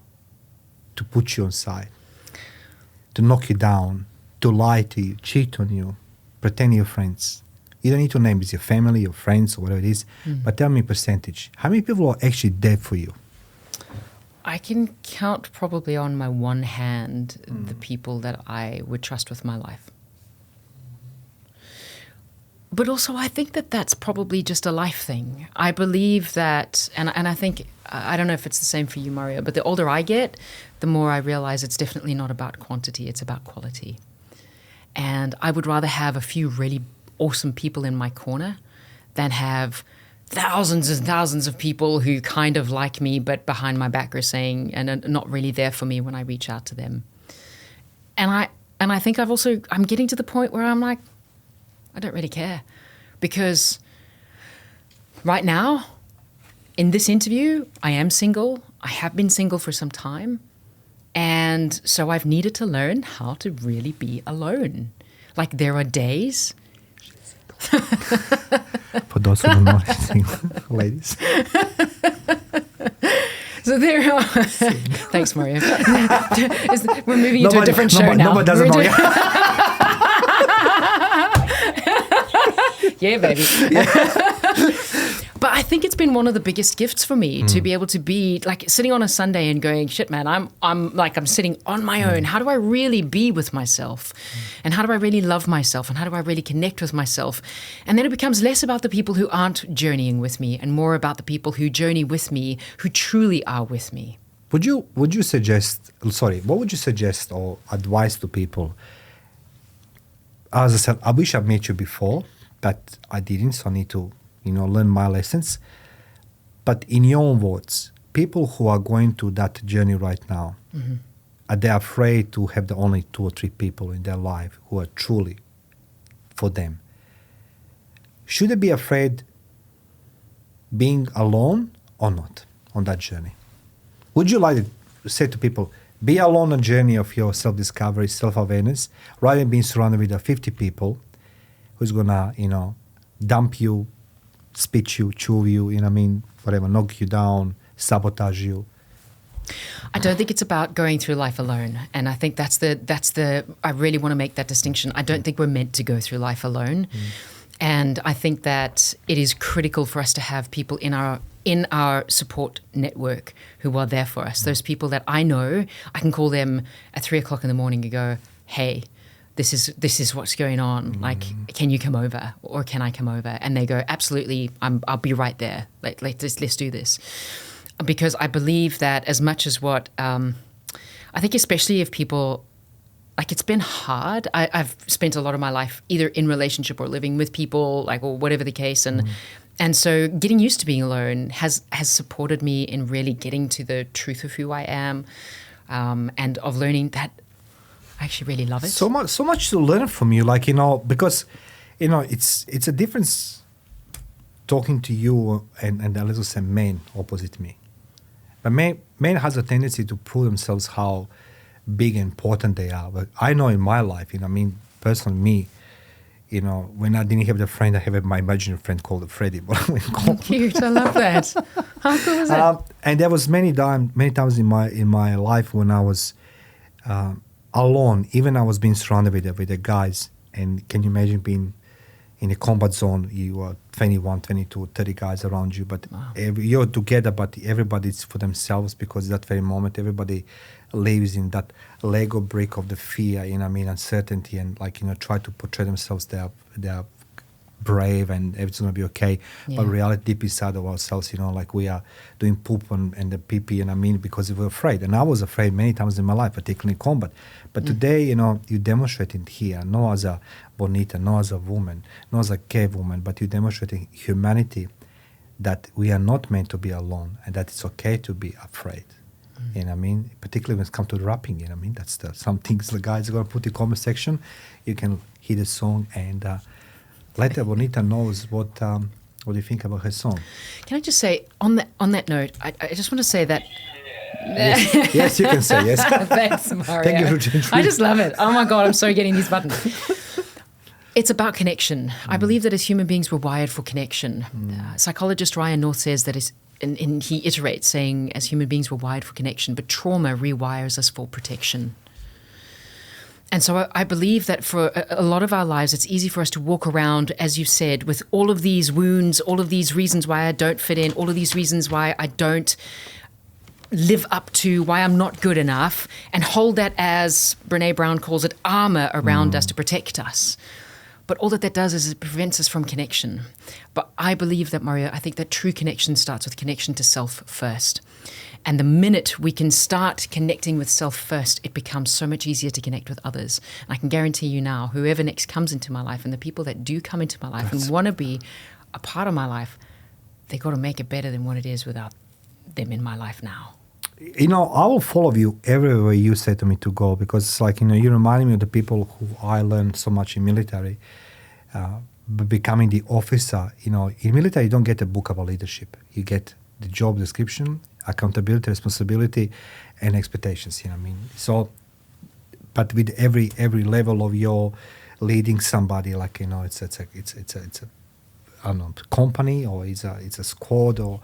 to put you on side, to knock you down, to lie to you, cheat on you, pretend you're friends? You don't need to name it, your family, your friends, or whatever it is, but tell me percentage. How many people are actually there for you? I can count probably on my one hand the people that I would trust with my life. But also I think that that's probably just a life thing. I believe that, and I think, I don't know if it's the same for you, Mario, but the older I get, the more I realize it's definitely not about quantity, it's about quality. And I would rather have a few really awesome people in my corner than have thousands and thousands of people who kind of like me but behind my back are saying and are not really there for me when I reach out to them. And I think I'm getting to the point where I'm like, I don't really care, because right now in this interview I am single. I have been single for some time, and so I've needed to learn how to really be alone. Like, there are days for those who don't know anything, ladies. So there are. Thanks, Mario. We're moving into a different show now. Nobody doesn't know. Yeah, baby. But I think it's been one of the biggest gifts for me to be able to be like sitting on a Sunday and going, shit, man, I'm sitting on my own. How do I really be with myself? And how do I really love myself? And how do I really connect with myself? And then it becomes less about the people who aren't journeying with me and more about the people who journey with me, who truly are with me. What would you suggest or advise to people? As I said, I wish I'd met you before, but I didn't, so I need to, learn my lessons. But in your own words, people who are going through that journey right now, are they afraid to have the only 2 or 3 people in their life who are truly for them? Should they be afraid being alone or not on that journey? Would you like to say to people, be alone on a journey of your self-discovery, self-awareness, rather than being surrounded with 50 people who's going to, dump you, spit you, chew you, whatever, knock you down, sabotage you? I don't think it's about going through life alone. And I think that's I really want to make that distinction. I don't think we're meant to go through life alone. And I think that it is critical for us to have people in our support network who are there for us. Those people that I know, I can call them at 3:00 in the morning and go, hey, this is what's going on. Like, can you come over or can I come over? And they go, absolutely, I'll be right there. Let's do this. Because I believe that as much as what, I think especially if people, like it's been hard. I've spent a lot of my life either in relationship or living with people, like, or whatever the case. And so getting used to being alone has supported me in really getting to the truth of who I am, and of learning that I actually really love it. So much to learn from you, because, it's a difference talking to you and let's say men opposite me. But men has a tendency to prove themselves how big and important they are. But I know in my life, personally me, when I didn't have the friend, I have my imaginary friend called Freddie. Cute, I love that. How cool is that? And there was many times in my life when I was alone. Even I was being surrounded with the guys. And can you imagine being in a combat zone? You are 21, 22, 30 guys around you, but wow. You're together, but everybody's for themselves, because that very moment everybody lives in that Lego brick of the fear, uncertainty, and try to portray themselves they are brave and everything's going to be okay. Yeah. But reality deep inside of ourselves, we are doing poop and the pee-pee, because we're afraid. And I was afraid many times in my life, particularly in combat. But today, you demonstrate it here, not as a Bonita, not as a woman, not as a cave woman, but you demonstrating humanity, that we are not meant to be alone and that it's okay to be afraid. Particularly when it comes to rapping, that's some things the guys are going to put in the comment section. You can hear the song and later Bonita knows what do you think about her song. Can I just say, on that note, I just want to say that... Yes, you can say yes. Thanks, Mario. Thank you for I just love it. Oh my God, I'm so getting these buttons. It's about connection. I believe that as human beings, we're wired for connection. Psychologist Ryan North says that and he iterates, saying, as human beings, we're wired for connection, but trauma rewires us for protection. And so I believe that for a lot of our lives, it's easy for us to walk around, as you said, with all of these wounds, all of these reasons why I don't fit in, all of these reasons why I don't live up to, why I'm not good enough, and hold that, as Brene Brown calls it, armor around us to protect us. But all that does is it prevents us from connection. But I believe that, Mario, I think that true connection starts with connection to self first. And the minute we can start connecting with self first, it becomes so much easier to connect with others. And I can guarantee you now, whoever next comes into my life and the people that do come into my life and want to be a part of my life, they got to make it better than what it is without them in my life now. I will follow you everywhere you say to me to go, because it's like, you remind me of the people who I learned so much in military, becoming the officer. In military, you don't get a book about leadership. You get the job description, accountability, responsibility, and expectations. So, but with every level of your leading somebody, it's a I don't know, company, or it's a squad, or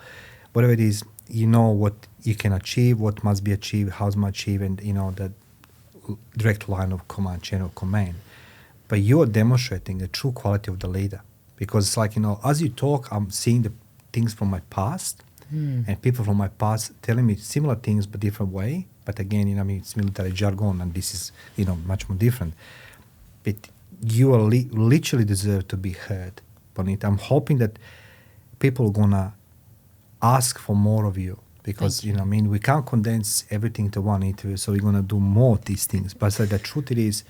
whatever it is. What you can achieve, what must be achieved, how it must achieve, and that direct line of command, chain of command. But you are demonstrating the true quality of the leader. because it's like, as you talk, I'm seeing the things from my past and people from my past telling me similar things but different way. But again, it's military jargon and this is, much more different. But you are literally deserve to be heard, Bonita. I'm hoping that people are going to ask for more of you because, we can't condense everything to one interview, so we're going to do more of these things. But the truth it is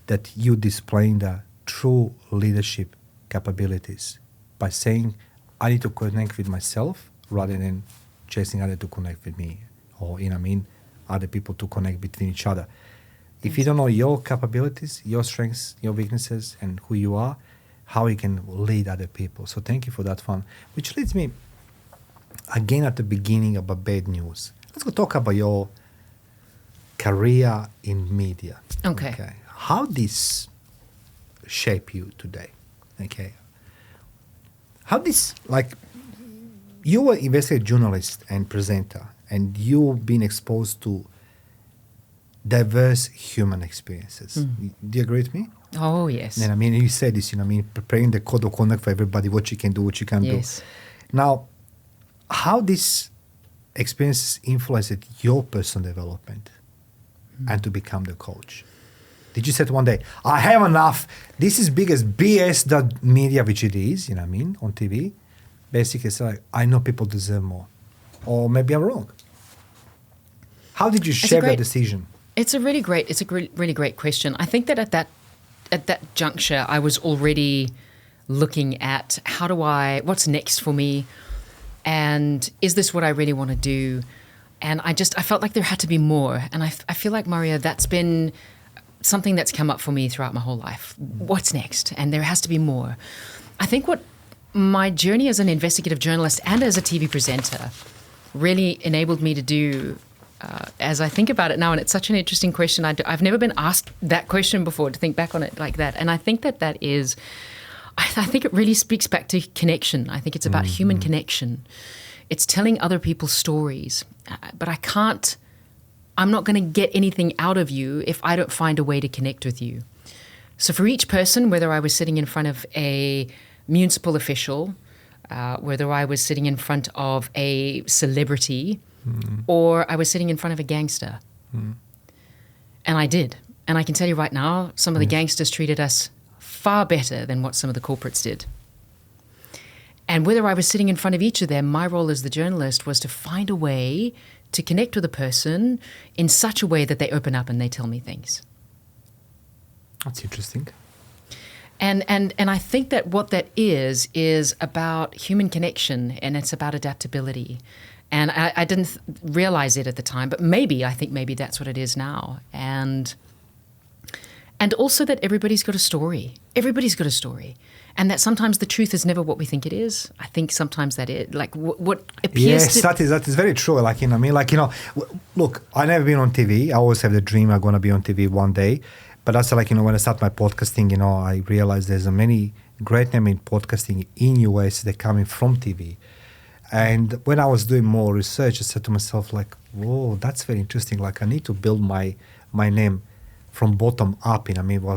that you displaying the true leadership capabilities by saying, I need to connect with myself rather than chasing others to connect with me or, other people to connect between each other. If you don't know your capabilities, your strengths, your weaknesses, and who you are, how you can lead other people. So thank you for that one. Which leads me, again, at the beginning about bad news. Let's go talk about your career in media. Okay. How this shape you today? Okay. How this, you were investigative journalist and presenter, and you've been exposed to diverse human experiences. Do you agree with me? Oh, yes. And you said this, preparing the code of conduct for everybody, what you can do, what you can't do. Now, how these experiences influenced your personal development and to become the coach? Did you say one day, I have enough, this is big as BS media, which it is, on TV. Basically, it's like, I know people deserve more. Or maybe I'm wrong. How did you shape that decision? It's a really great question. I think that at that juncture, I was already looking at what's next for me, and is this what I really want to do? And I felt like there had to be more. And I feel like, Mario, that's been something that's come up for me throughout my whole life. What's next? And there has to be more. I think what my journey as an investigative journalist and as a TV presenter really enabled me to do, as I think about it now, and it's such an interesting question. I've never been asked that question before, to think back on it like that. And I think that is, I think it really speaks back to connection. I think it's about human connection. It's telling other people's stories. But I'm not going to get anything out of you if I don't find a way to connect with you. So for each person, whether I was sitting in front of a municipal official, whether I was sitting in front of a celebrity, or I was sitting in front of a gangster. And I did. And I can tell you right now, some of the gangsters treated us far better than what some of the corporates did. And whether I was sitting in front of each of them, my role as the journalist was to find a way to connect with a person in such a way that they open up and they tell me things. That's interesting. And I think that what that is about human connection, and it's about adaptability. And I didn't realize it at the time, but I think maybe that's what it is now. And also that everybody's got a story. Everybody's got a story. And that sometimes the truth is never what we think it is. I think sometimes that it, what appears to... Yes, that is very true. Look, I've never been on TV. I always have the dream I'm going to be on TV one day. But that's when I start my podcasting, I realized there's many great names in podcasting in US that coming from TV. And when I was doing more research, I said to myself, whoa, that's very interesting. I need to build my name from bottom up.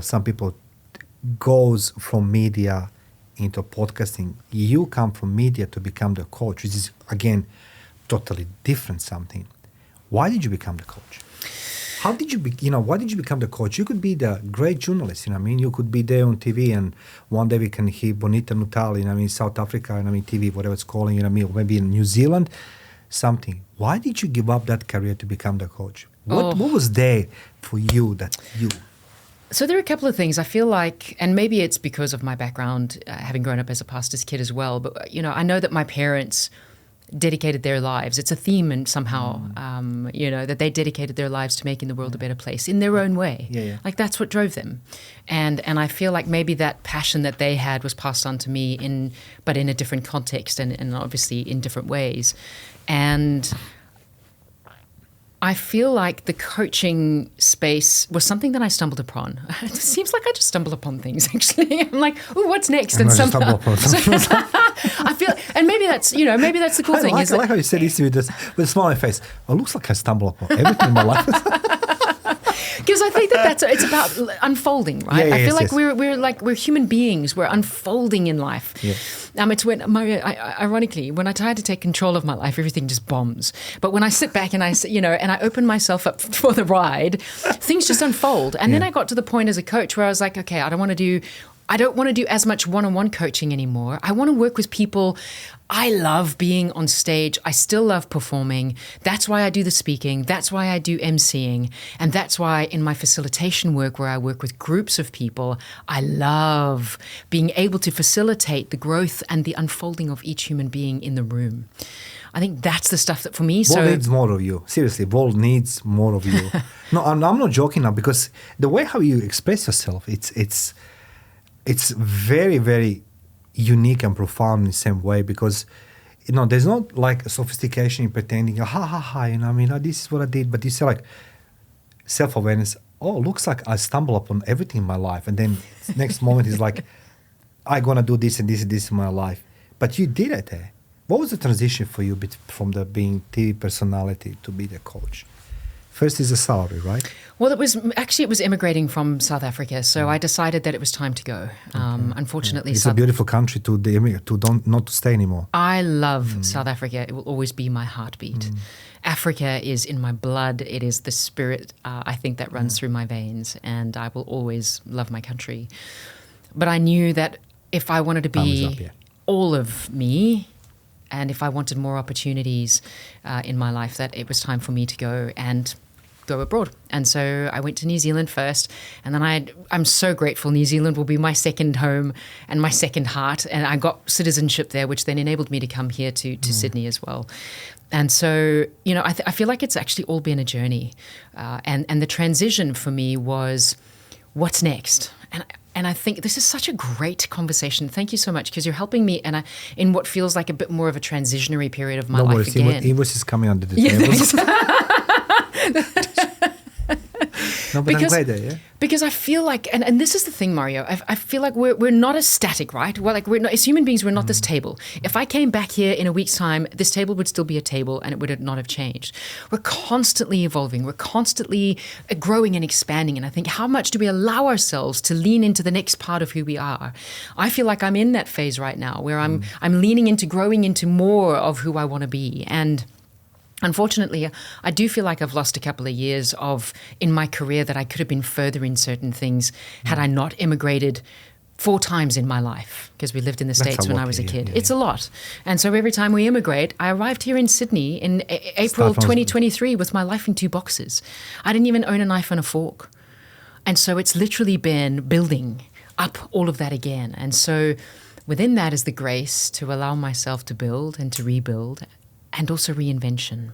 Some people goes from media into podcasting. You come from media to become the coach, which is, again, totally different something. Why did you become the coach? How did you, why did you become the coach? You could be the great journalist, you could be there on TV and one day we can hear Bonita Nuttall, South Africa, TV, whatever it's calling, or maybe in New Zealand, something. Why did you give up that career to become the coach? What was there for you So there are a couple of things. I feel like, and maybe it's because of my background, having grown up as a pastor's kid as well, but, I know that my parents dedicated their lives. It's a theme, and somehow, that they dedicated their lives to making the world a better place in their own way. Yeah. That's what drove them. And I feel like maybe that passion that they had was passed on to me but in a different context and obviously in different ways. And I feel like the coaching space was something that I stumbled upon. It seems like I just stumble upon things, actually. I'm like, oh, what's next? And somehow, I feel, and maybe that's the cool thing. I like how you said this with a smiling face. It looks like I stumble upon everything in my life. Because I think it's about unfolding, right? Yeah, I feel like yes. we're human beings. We're unfolding in life. Yeah. It's when ironically, when I try to take control of my life, everything just bombs. But when I sit back and I open myself up for the ride, things just unfold. And then I got to the point as a coach where I was like, okay, I don't want to do as much one-on-one coaching anymore. I want to work with people. I love being on stage. I still love performing. That's why I do the speaking. That's why I do emceeing. And that's why in my facilitation work, where I work with groups of people, I love being able to facilitate the growth and the unfolding of each human being in the room. I think that's the stuff that for me. World needs more of you. Seriously, world needs more of you. No, I'm not joking now, because the way how you express yourself, it's very, very unique and profound in the same way, because there's not like a sophistication in pretending, this is what I did, but you say like self-awareness. Oh, looks like I stumble upon everything in my life, and then next moment is like, I'm gonna do this and this and this in my life. But you did it. What was the transition for you from the being TV personality to be the coach? First is the salary, right? Well, it was immigrating from South Africa, so I decided that it was time to go. Unfortunately, it's a beautiful country not to stay anymore. I love South Africa. It will always be my heartbeat. Africa is in my blood. It is the spirit, I think, that runs through my veins, and I will always love my country. But I knew that if I wanted to be all of me, and if I wanted more opportunities in my life, that it was time for me to go abroad. And so I went to New Zealand first, and then I'm so grateful. New Zealand will be my second home and my second heart, and I got citizenship there, which then enabled me to come here to Sydney as well. And so, I feel like it's actually all been a journey. And the transition for me was, what's next? And I think this is such a great conversation. Thank you so much, because you're helping me in what feels like a bit more of a transitionary period of my life again. Invoice is coming under the table. No, but I'm glad that, yeah. Because I feel like, and this is the thing, Mario, I feel like we're not as static, right? Well, like we're not, as human beings, we're not this table. If I came back here in a week's time, this table would still be a table, and it would not have changed. We're constantly evolving. We're constantly growing and expanding. And I think, how much do we allow ourselves to lean into the next part of who we are? I feel like I'm in that phase right now, where I'm leaning into growing into more of who I want to be. And unfortunately, I do feel like I've lost a couple of years in my career that I could have been further in certain things had I not immigrated 4 times in my life, because we lived in the States when I was a kid. Yeah. It's a lot. And so every time we immigrate, I arrived here in Sydney in April 2023 with my life in 2 boxes. I didn't even own a knife and a fork. And so it's literally been building up all of that again. And so within that is the grace to allow myself to build and to rebuild, and also reinvention.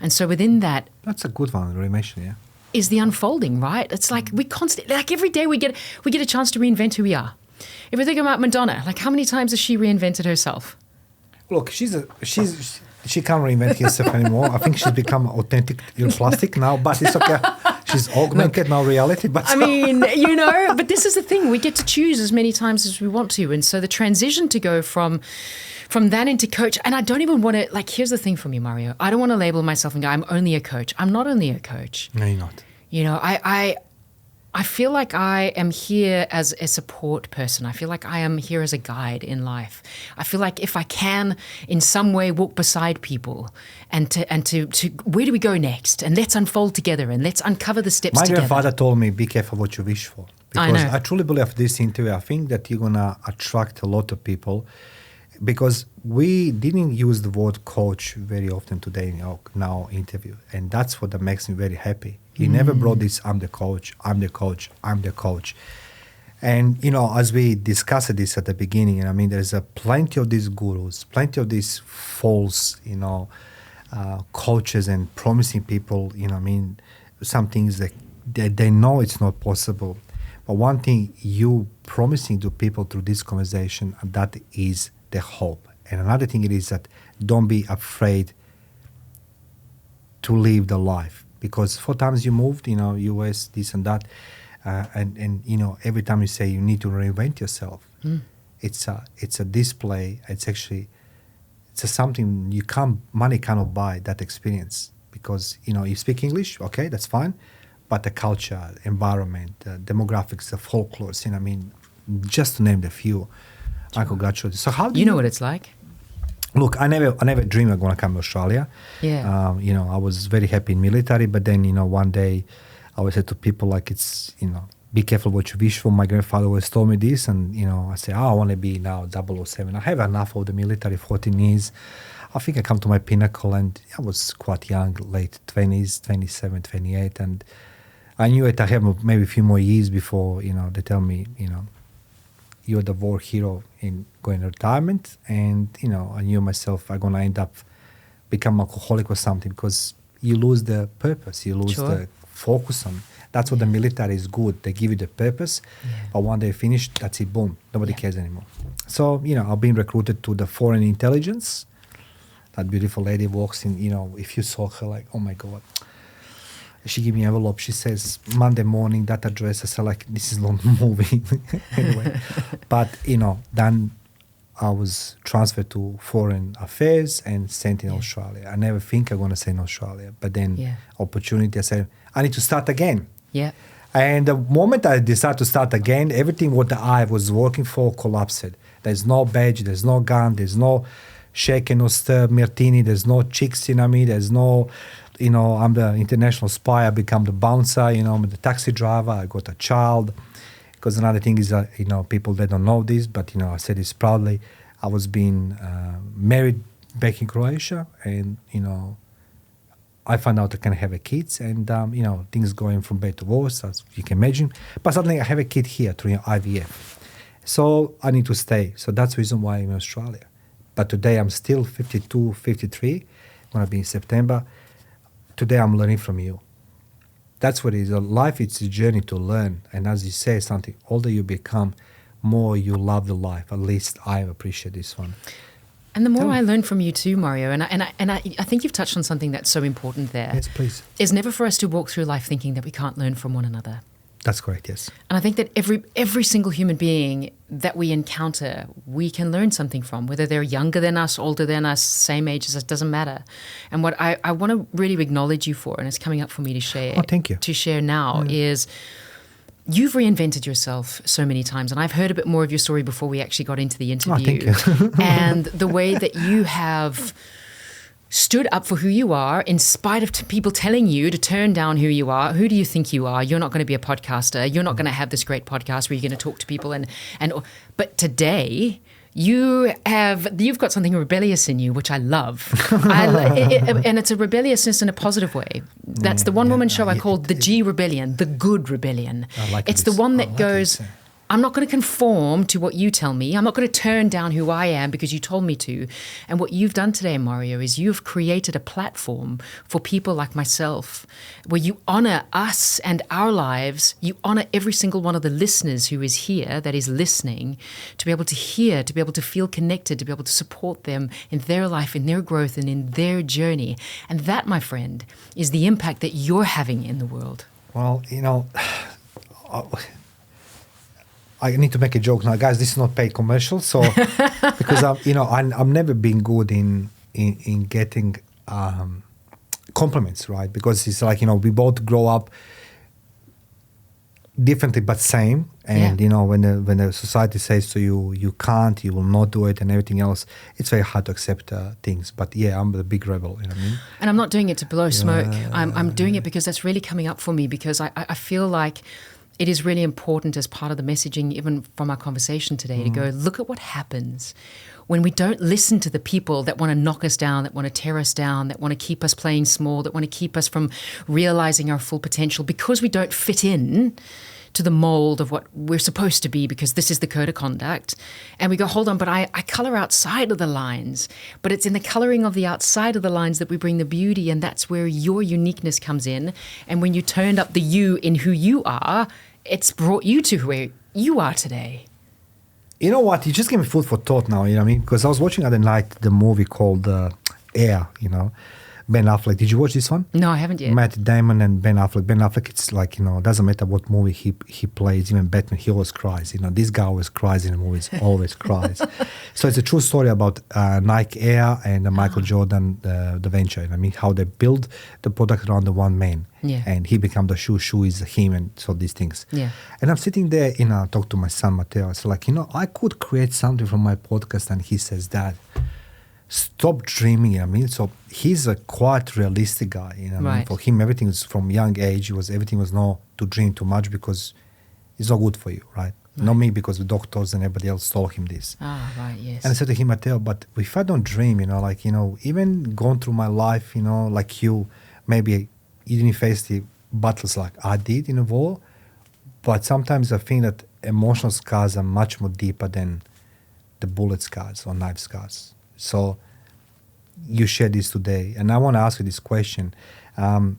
And so within that... That's a good one, reinvention, yeah. Is the unfolding, right? It's like we constantly... Like every day we get a chance to reinvent who we are. If we think about Madonna, like how many times has she reinvented herself? Look, she can't reinvent herself anymore. I think she's become authentic plastic now, but it's okay. She's augmented now reality. But I mean, but this is the thing. We get to choose as many times as we want to. And so the transition to go from that into coach, and I don't even want to, like, here's the thing for me, Mario. I don't want to label myself and go, I'm only a coach. I'm not only a coach. No, you're not. I feel like I am here as a support person. I feel like I am here as a guide in life. I feel like if I can in some way walk beside people and to where do we go next? And let's unfold together and let's uncover the steps together. My grandfather told me, be careful what you wish for. Because I truly believe this interview. I think that you're going to attract a lot of people, because we didn't use the word coach very often today in our interview. And that's what makes me very happy. He never brought this, I'm the coach, I'm the coach, I'm the coach. And, as we discussed this at the beginning, there's plenty of these gurus, plenty of these false, coaches and promising people, some things that they know it's not possible. But one thing you promising to people through this conversation, that is the hope. And another thing it is that don't be afraid to live the life. Because 4 times you moved, US, this and that, and every time you say you need to reinvent yourself, it's a display. It's something money cannot buy that experience. Because you speak English, okay, that's fine, but the culture, environment, demographics, the folklores, you know, I mean, just to name the few. I could go through this. So how do You know what it's like. Look, I never dreamed I'm going to come to Australia. Yeah. You know, I was very happy in military, but then, you know, one day I always said to people, like, it's, you know, be careful what you wish for. My grandfather always told me this, and, you know, I say, I want to be now 007. I have enough of the military, 14 years. I think I come to my pinnacle, and I was quite young, late 20s, 27, 28, and I knew it. I have maybe a few more years before, you know, they tell me, you know, you're the war hero in going to retirement. And, you know, I knew myself I'm going to end up become alcoholic or something, because you lose the purpose. You lose the focus on. That's what the military is good. They give you the purpose. Yeah. But when they finish, that's it, boom. Nobody cares anymore. So, you know, I've been recruited to the foreign intelligence. That beautiful lady walks in, you know, if you saw her, like, oh my God. She gave me an envelope. She says, Monday morning, that address. I said, like, this is not moving. Anyway. But, you know, then I was transferred to foreign affairs and sent in Australia. I never think I'm going to stay in Australia. But then opportunity, I said, I need to start again. Yeah. And the moment I decided to start again, everything what I was working for collapsed. There's no badge, there's no gun, there's no shaken or stir martini, there's no chicks, you know what I mean? There's no... You know, I'm the international spy. I become the bouncer. You know, I'm the taxi driver. I got a child. Because another thing is, you know, people that don't know this, but, you know, I said this proudly. I was being married back in Croatia, and, you know, I found out I can have a kids, and, you know, things going from bad to worse, as you can imagine. But suddenly I have a kid here through IVF. So I need to stay. So that's the reason why I'm in Australia. But today I'm still 52, 53. Going to be in September. Today I'm learning from you. That's what it is. Life, it's a journey to learn. And as you say something, older you become, more you love the life. At least I appreciate this one. And the more I learn from you too, Mario, and I think you've touched on something that's so important there. Yes, please. Is never for us to walk through life thinking that we can't learn from one another. That's correct, yes. And I think that every single human being that we encounter, we can learn something from, whether they're younger than us, older than us, same age as us, doesn't matter. And what I want to really acknowledge you for, and it's coming up for me to share. Oh, thank you. To share now is you've reinvented yourself so many times. And I've heard a bit more of your story before we actually got into the interview. Oh, thank you. And the way that you have stood up for who you are in spite of people telling you to turn down who you are. Who do you think you are? You're not going to be a podcaster. You're not going to have this great podcast where you're going to talk to people. But today you've got something rebellious in you, which I love. And it's a rebelliousness in a positive way. That's the one-woman show I called the G Rebellion, the good rebellion. It's the one that goes... I'm not going to conform to what you tell me. I'm not going to turn down who I am because you told me to. And what you've done today, Mario, is you've created a platform for people like myself where you honor us and our lives. You honor every single one of the listeners who is here, that is listening, to be able to hear, to be able to feel connected, to be able to support them in their life, in their growth, and in their journey. And that, my friend, is the impact that you're having in the world. Well, you know... I need to make a joke now, guys. This is not paid commercial, so because I've never been good in getting compliments, right? Because it's like, you know, we both grow up differently but same, and you know, when the society says to you, you can't, you will not do it, and everything else, it's very hard to accept things. But yeah, I'm the big rebel, you know what I mean? And I'm not doing it to blow smoke. I'm doing it because that's really coming up for me, because I feel like it is really important as part of the messaging, even from our conversation today, to go, look at what happens when we don't listen to the people that want to knock us down, that want to tear us down, that want to keep us playing small, that want to keep us from realizing our full potential because we don't fit in to the mold of what we're supposed to be, because this is the code of conduct. And we go, hold on, but I color outside of the lines. But it's in the coloring of the outside of the lines that we bring the beauty, and that's where your uniqueness comes in. And when you turned up the you in who you are, it's brought you to where you are today. You know what? You just gave me food for thought now, you know what I mean? Because I was watching the other night the movie called Air, you know, Ben Affleck. Did you watch this one? No, I haven't yet. Matt Damon and Ben Affleck. Ben Affleck, it's like, doesn't matter what movie he plays, even Batman, he always cries. This guy always cries in the movies, always cries. So it's a true story about Nike Air and Michael Jordan, the venture. How they build the product around the one man. Yeah. And he become the shoe is him, and so these things. Yeah. And I'm sitting there, talk to my son, Matteo. It's like, I could create something from my podcast, and he says, Dad, stop dreaming. So he's a quite realistic guy. Right. For him, everything is from young age. Everything was not to dream too much because it's not good for you, right? Not me, because the doctors and everybody else told him this. Ah, right, yes. And I said to him, Matteo, but if I don't dream, even going through my life, like you, maybe you didn't face the battles like I did in a war, but sometimes I think that emotional scars are much more deeper than the bullet scars or knife scars. So you shared this today, and I want to ask you this question. Helping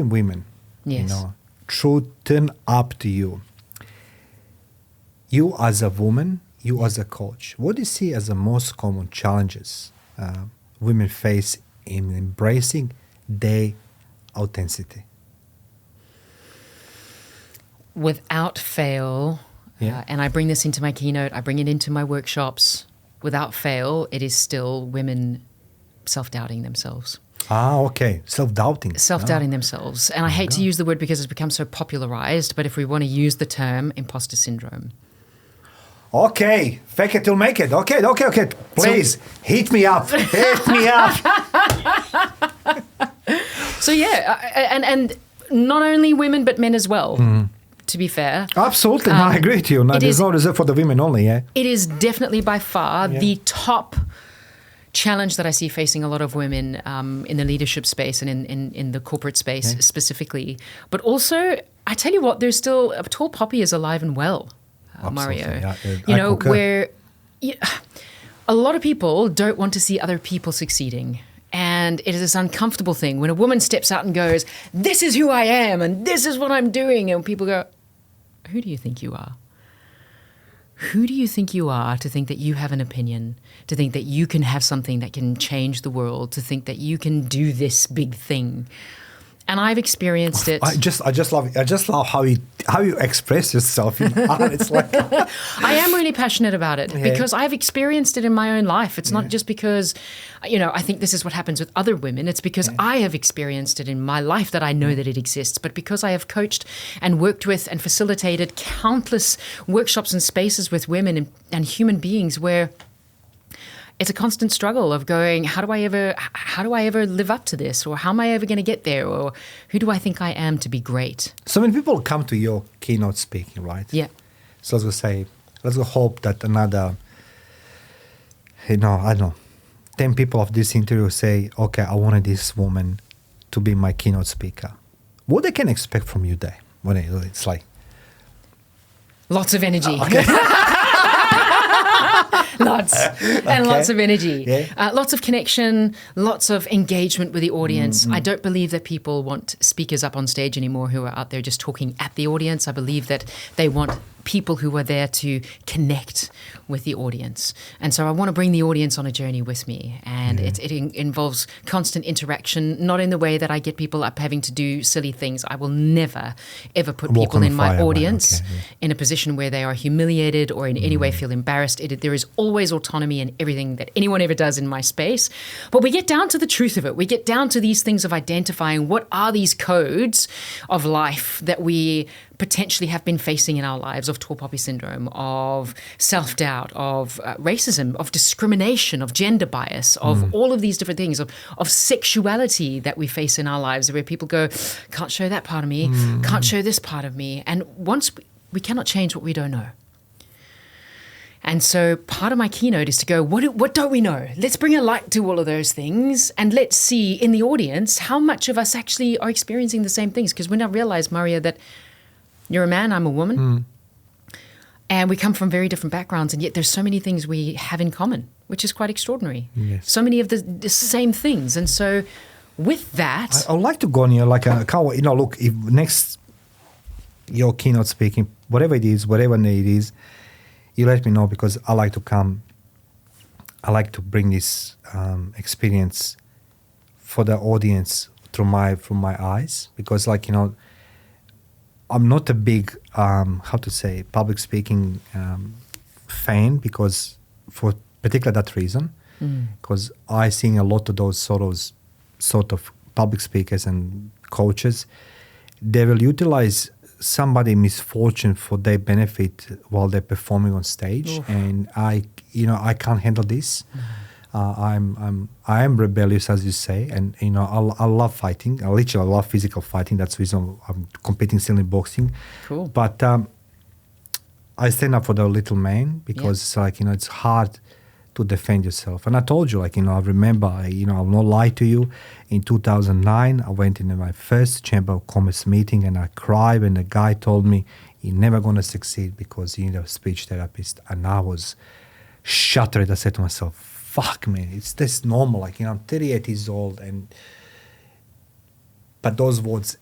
women, yes. Truth turn up to you. You as a woman, you as a coach, what do you see as the most common challenges women face in embracing their authenticity? Without fail, and I bring this into my keynote, I bring it into my workshops, without fail, it is still women self-doubting themselves. Ah, okay. Self-doubting. Self-doubting themselves. And I hate to use the word because it's become so popularized, but if we want to use the term, imposter syndrome. Okay, fake it till make it. Okay. Please, hit me up. Hit me up. So and not only women, but men as well, to be fair. Absolutely, I agree with you. There's no reserve for the women only, yeah? It is definitely by far the top challenge that I see facing a lot of women in the leadership space and in the corporate space specifically. But also, I tell you what, there's still, Tall Poppy is alive and well. Mario, where a lot of people don't want to see other people succeeding. And it is this uncomfortable thing when a woman steps out and goes, this is who I am and this is what I'm doing. And people go, who do you think you are? Who do you think you are to think that you have an opinion, to think that you can have something that can change the world, to think that you can do this big thing? And I've experienced it. I just love how you express yourself. It's like I am really passionate about it because I've experienced it in my own life. It's not just because, I think this is what happens with other women. It's because I have experienced it in my life that I know that it exists. But because I have coached and worked with and facilitated countless workshops and spaces with women and human beings where it's a constant struggle of going, how do I ever live up to this? Or how am I ever going to get there? Or who do I think I am to be great? So when people come to your keynote speaking, right? Yeah. So let's go hope that another, I don't know, 10 people of this interview say, okay, I wanted this woman to be my keynote speaker. What they can expect from you there? When it's like? Lots of energy. Okay. Lots of energy. Yeah. Lots of connection, lots of engagement with the audience. I don't believe that people want speakers up on stage anymore who are out there just talking at the audience. I believe that they want people who are there to connect with the audience. And so I want to bring the audience on a journey with me. And it involves constant interaction, not in the way that I get people up having to do silly things. I will never, ever put people in my audience in a position where they are humiliated or in any way feel embarrassed. There is always autonomy in everything that anyone ever does in my space. But we get down to the truth of it. We get down to these things of identifying what are these codes of life that we potentially have been facing in our lives, of tall poppy syndrome, of self-doubt, of racism, of discrimination, of gender bias, of all of these different things, of sexuality that we face in our lives, where people go, can't show that part of me, can't show this part of me. And once we cannot change what we don't know. And so part of my keynote is to go, what don't we know? Let's bring a light to all of those things and let's see in the audience how much of us actually are experiencing the same things. Because when I realized, Maria, that you're a man, I'm a woman, and we come from very different backgrounds, and yet there's so many things we have in common, which is quite extraordinary. Yes. So many of the same things. And so with that... I would like to go on here, look, if next your keynote speaking, whatever it is, whatever it is, you let me know, because I like to come I like to bring this experience for the audience from my eyes, because I'm not a big public speaking fan, because for particular that reason, because I seen a lot of those sort of public speakers and coaches. They will utilize somebody's misfortune for their benefit while they're performing on stage. Oof. And I can't handle this. I am rebellious, as you say, and I love fighting. I literally love physical fighting. That's the reason I'm competing still in boxing. Cool. But I stand up for the little man, because it's hard to defend yourself. And I told you, I remember, I'll not lie to you. In 2009, I went into my first Chamber of Commerce meeting and I cried, and the guy told me, "You're never going to succeed because you need a speech therapist." And I was shattered. I said to myself, fuck, man, it's this normal. I'm 38 years old, but those words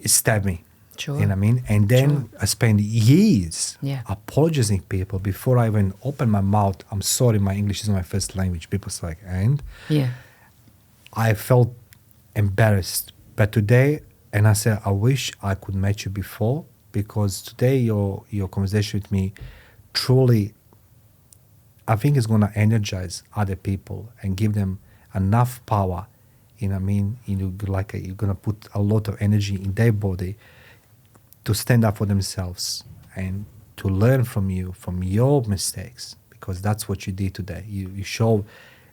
stabbed me. Sure. You know what I mean? And then I spent years apologizing people before I even opened my mouth. I'm sorry, my English is my first language. People's like, and? Yeah. I felt embarrassed. But today, and I said, I wish I could meet you before, because today your conversation with me truly, I think, is going to energize other people and give them enough power. You know what I mean? You're going to put a lot of energy in their body to stand up for themselves and to learn from you, from your mistakes, because that's what you did today. You showed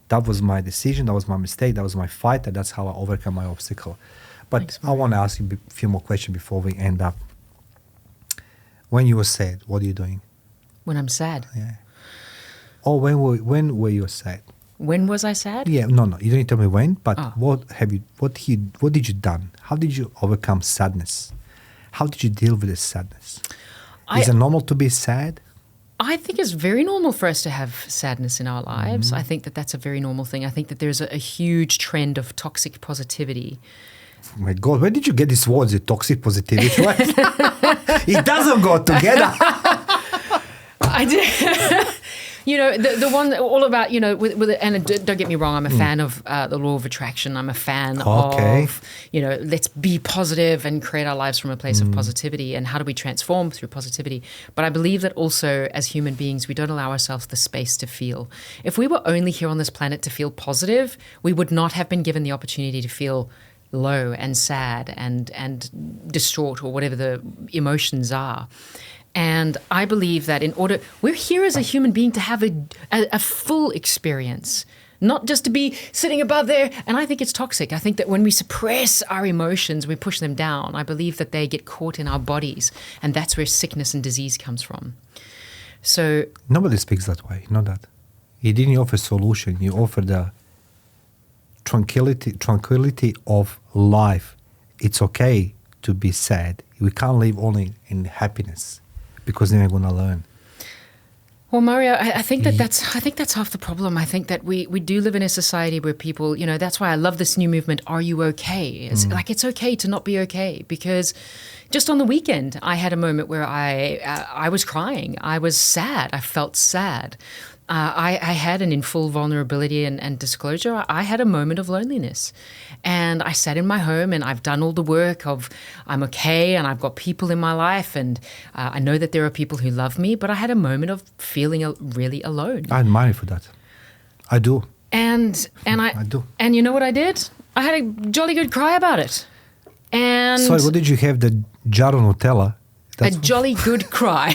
that was my decision, that was my mistake, that was my fight, and that's how I overcome my obstacle. But thanks, I want to ask you a few more questions before we end up. When you were sad, what are you doing? When I'm sad? Yeah. Or when were you sad? When was I sad? Yeah, no, you don't need to tell me when, but what did you done? How did you overcome sadness? How did you deal with this sadness? Is it normal to be sad? I think it's very normal for us to have sadness in our lives. I think that that's a very normal thing. I think that there's a huge trend of toxic positivity. Oh my God, where did you get these words, the toxic positivity? It doesn't go together. I did. The one all about, and don't get me wrong, I'm a fan of the law of attraction. I'm a fan of, let's be positive and create our lives from a place of positivity. And how do we transform through positivity? But I believe that also as human beings, we don't allow ourselves the space to feel. If we were only here on this planet to feel positive, we would not have been given the opportunity to feel low and sad and distraught, or whatever the emotions are. And I believe that we're here as a human being to have a full experience, not just to be sitting above there. And I think it's toxic. I think that when we suppress our emotions, we push them down. I believe that they get caught in our bodies, and that's where sickness and disease comes from. So nobody speaks that way. You know that. You didn't offer a solution. You offer the tranquility of life. It's okay to be sad. We can't live only in happiness, because then we're going to learn. Well, Mario, I think that's half the problem. I think that we do live in a society where people, that's why I love this new movement, Are You Okay? It's okay to not be okay, because just on the weekend, I had a moment where I was crying. I was sad. I felt sad. I had, and in full vulnerability and disclosure, I had a moment of loneliness. And I sat in my home, and I've done all the work of I'm okay, and I've got people in my life, and I know that there are people who love me, but I had a moment of feeling really alone. I admire you for that. I do. And I do. And you know what I did? I had a jolly good cry about it. And sorry, what did you have? The jar of Nutella? A jolly good cry.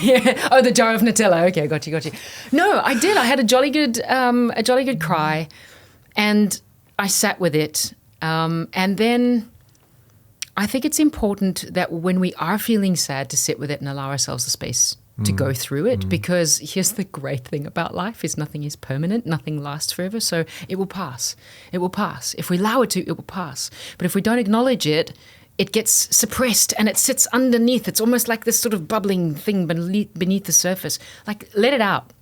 Oh, the jar of Nutella. Okay, got you. No, I did. I had a jolly good cry, and I sat with it. And then I think it's important that when we are feeling sad, to sit with it and allow ourselves the space to go through it. Because here's the great thing about life is nothing is permanent, nothing lasts forever. So it will pass. It will pass. If we allow it to, it will pass. But if we don't acknowledge it, it gets suppressed and it sits underneath. It's almost like this sort of bubbling thing beneath the surface. Like, let it out.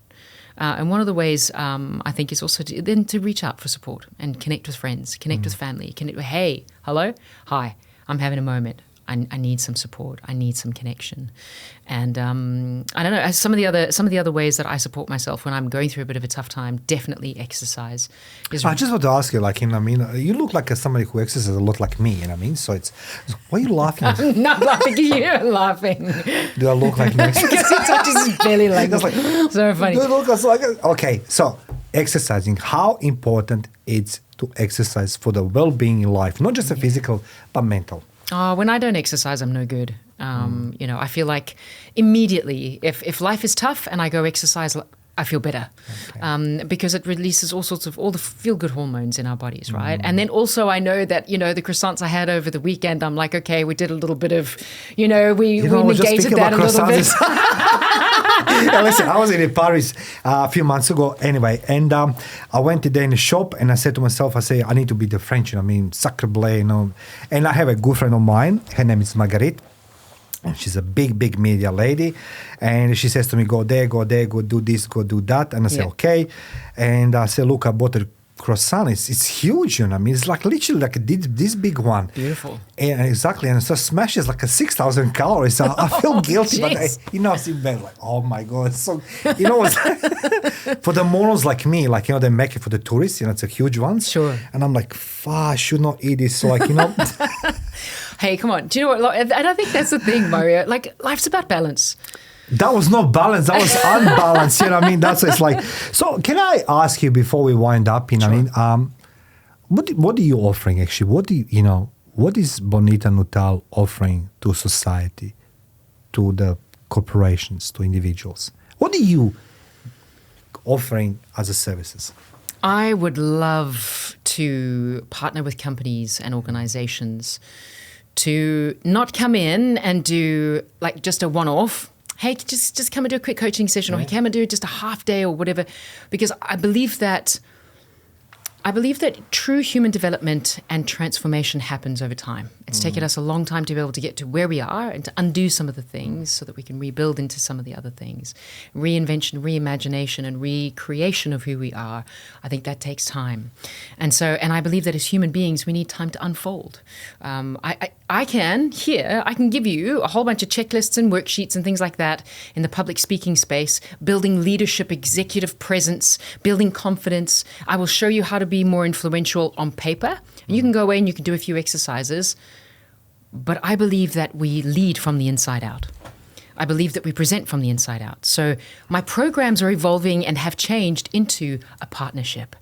And one of the ways I think is also to reach out for support and connect with friends, connect with family, hey, hello, hi, I'm having a moment. I need some support. I need some connection. And I don't know, some of the other ways that I support myself when I'm going through a bit of a tough time, definitely exercise. I just want to ask you, like, you look like somebody who exercises a lot like me, why are you laughing? I'm not laughing, you're laughing. Do I look like me? Because he touches his belly like so funny. Okay, so exercising, how important it's to exercise for the well-being in life, not just the physical, but mental? When I don't exercise, I'm no good. I feel like immediately, if life is tough and I go exercise, I feel better, because it releases all the feel-good hormones in our bodies, right? And then also I know that, the croissants I had over the weekend, I'm like, okay, we did a little bit of, we negated that a little bit. Listen, I was in Paris a few months ago anyway, and I went there in the shop and I said to myself, I need to be the French, sacre bleu, and I have a good friend of mine, her name is Marguerite. And she's a big media lady. And she says to me, go there, go do this, go do that. And I say, okay. And I say, look, I bought a croissant. It's huge, It's like literally like this big one. Beautiful. And exactly. And so smashes like 6,000 calories. So I feel guilty. But I sit in bed like, oh my God. So, for the morons like me, they make it for the tourists, it's a huge one. Sure. And I'm like, I should not eat this. So Hey, come on. Do you know what? And I think that's the thing, Mario. Like, life's about balance. That was not balance. That was unbalanced. That's what it's like. So can I ask you before we wind up, Sure. What are you offering actually? What is Bonita Nuttall offering to society, to the corporations, to individuals? What are you offering as a services? I would love to partner with companies and organizations to not come in and do like just a one-off. Hey, just come and do a quick coaching session, or come and do just a half day or whatever, because I believe that true human development and transformation happens over time. It's taken us a long time to be able to get to where we are and to undo some of the things so that we can rebuild into some of the other things. Reinvention, reimagination, and recreation of who we are, I think that takes time. And I believe that as human beings, we need time to unfold. I can give you a whole bunch of checklists and worksheets and things like that in the public speaking space, building leadership, executive presence, building confidence. I will show you how to be more influential on paper. And you can go away and you can do a few exercises. But I believe that we lead from the inside out. I believe that we present from the inside out. So my programs are evolving and have changed into a partnership.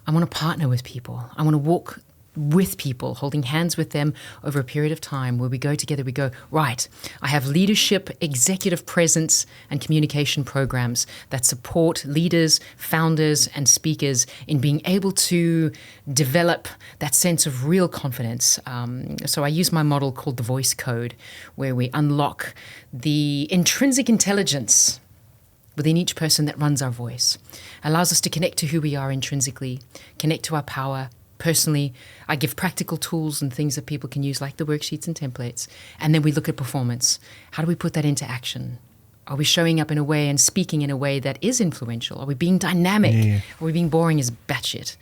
I want to partner with people. I want to walk with people, holding hands with them over a period of time where we go together, we go, right, I have leadership, executive presence, and communication programs that support leaders, founders, and speakers in being able to develop that sense of real confidence. So I use my model called the voice code, where we unlock the intrinsic intelligence within each person that runs our voice, allows us to connect to who we are intrinsically, connect to our power. Personally, I give practical tools and things that people can use, like the worksheets and templates. And then we look at performance. How do we put that into action? Are we showing up in a way and speaking in a way that is influential? Are we being dynamic? Yeah. Are we being boring as batshit?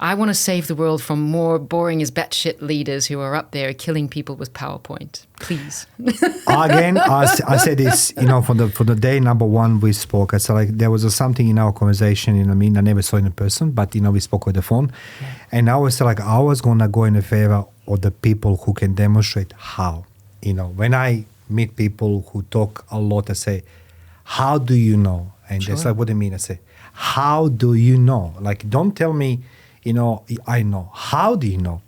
I want to save the world from more boring as batshit leaders who are up there killing people with PowerPoint. Please. Again, I said this, for the day number one we spoke. I said like there was something in our conversation, I never saw in person, but we spoke on the phone. Yeah. And I was like, I was gonna go in favor of the people who can demonstrate how. When I meet people who talk a lot, I say, how do you know? And Sure. That's like, what do you mean? I say, how do you know? Like, don't tell me, I know. How do you know?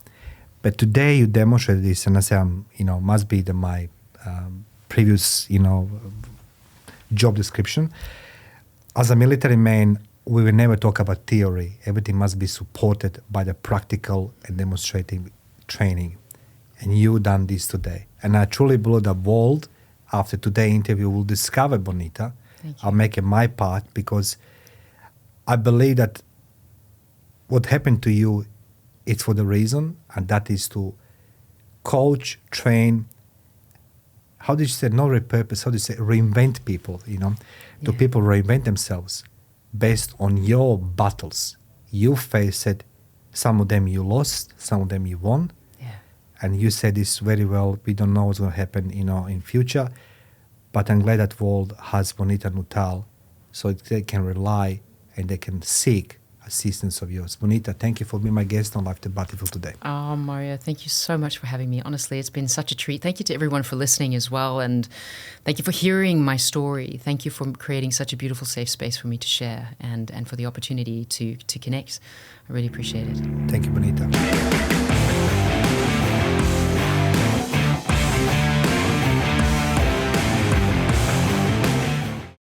But today you demonstrated this, and I say, must be my previous, job description. As a military man, we will never talk about theory. Everything must be supported by the practical and demonstrating training. And you've done this today. And I truly believe the world, after today's interview, will discover Bonita. I'll make it my part, because I believe that what happened to you, it's for the reason, and that is to coach, train, how do you say, not repurpose, how do you say, reinvent people, to people reinvent themselves based on your battles. You faced it, some of them you lost, some of them you won, And you said this very well. We don't know what's going to happen, in future. But I'm glad that world has Bonita Nuttall, so they can rely and they can seek assistance of yours. Bonita, thank you for being my guest on Life the Battlefield today. Oh, Mario, thank you so much for having me. Honestly, it's been such a treat. Thank you to everyone for listening as well. And thank you for hearing my story. Thank you for creating such a beautiful, safe space for me to share and for the opportunity to connect. I really appreciate it. Thank you, Bonita.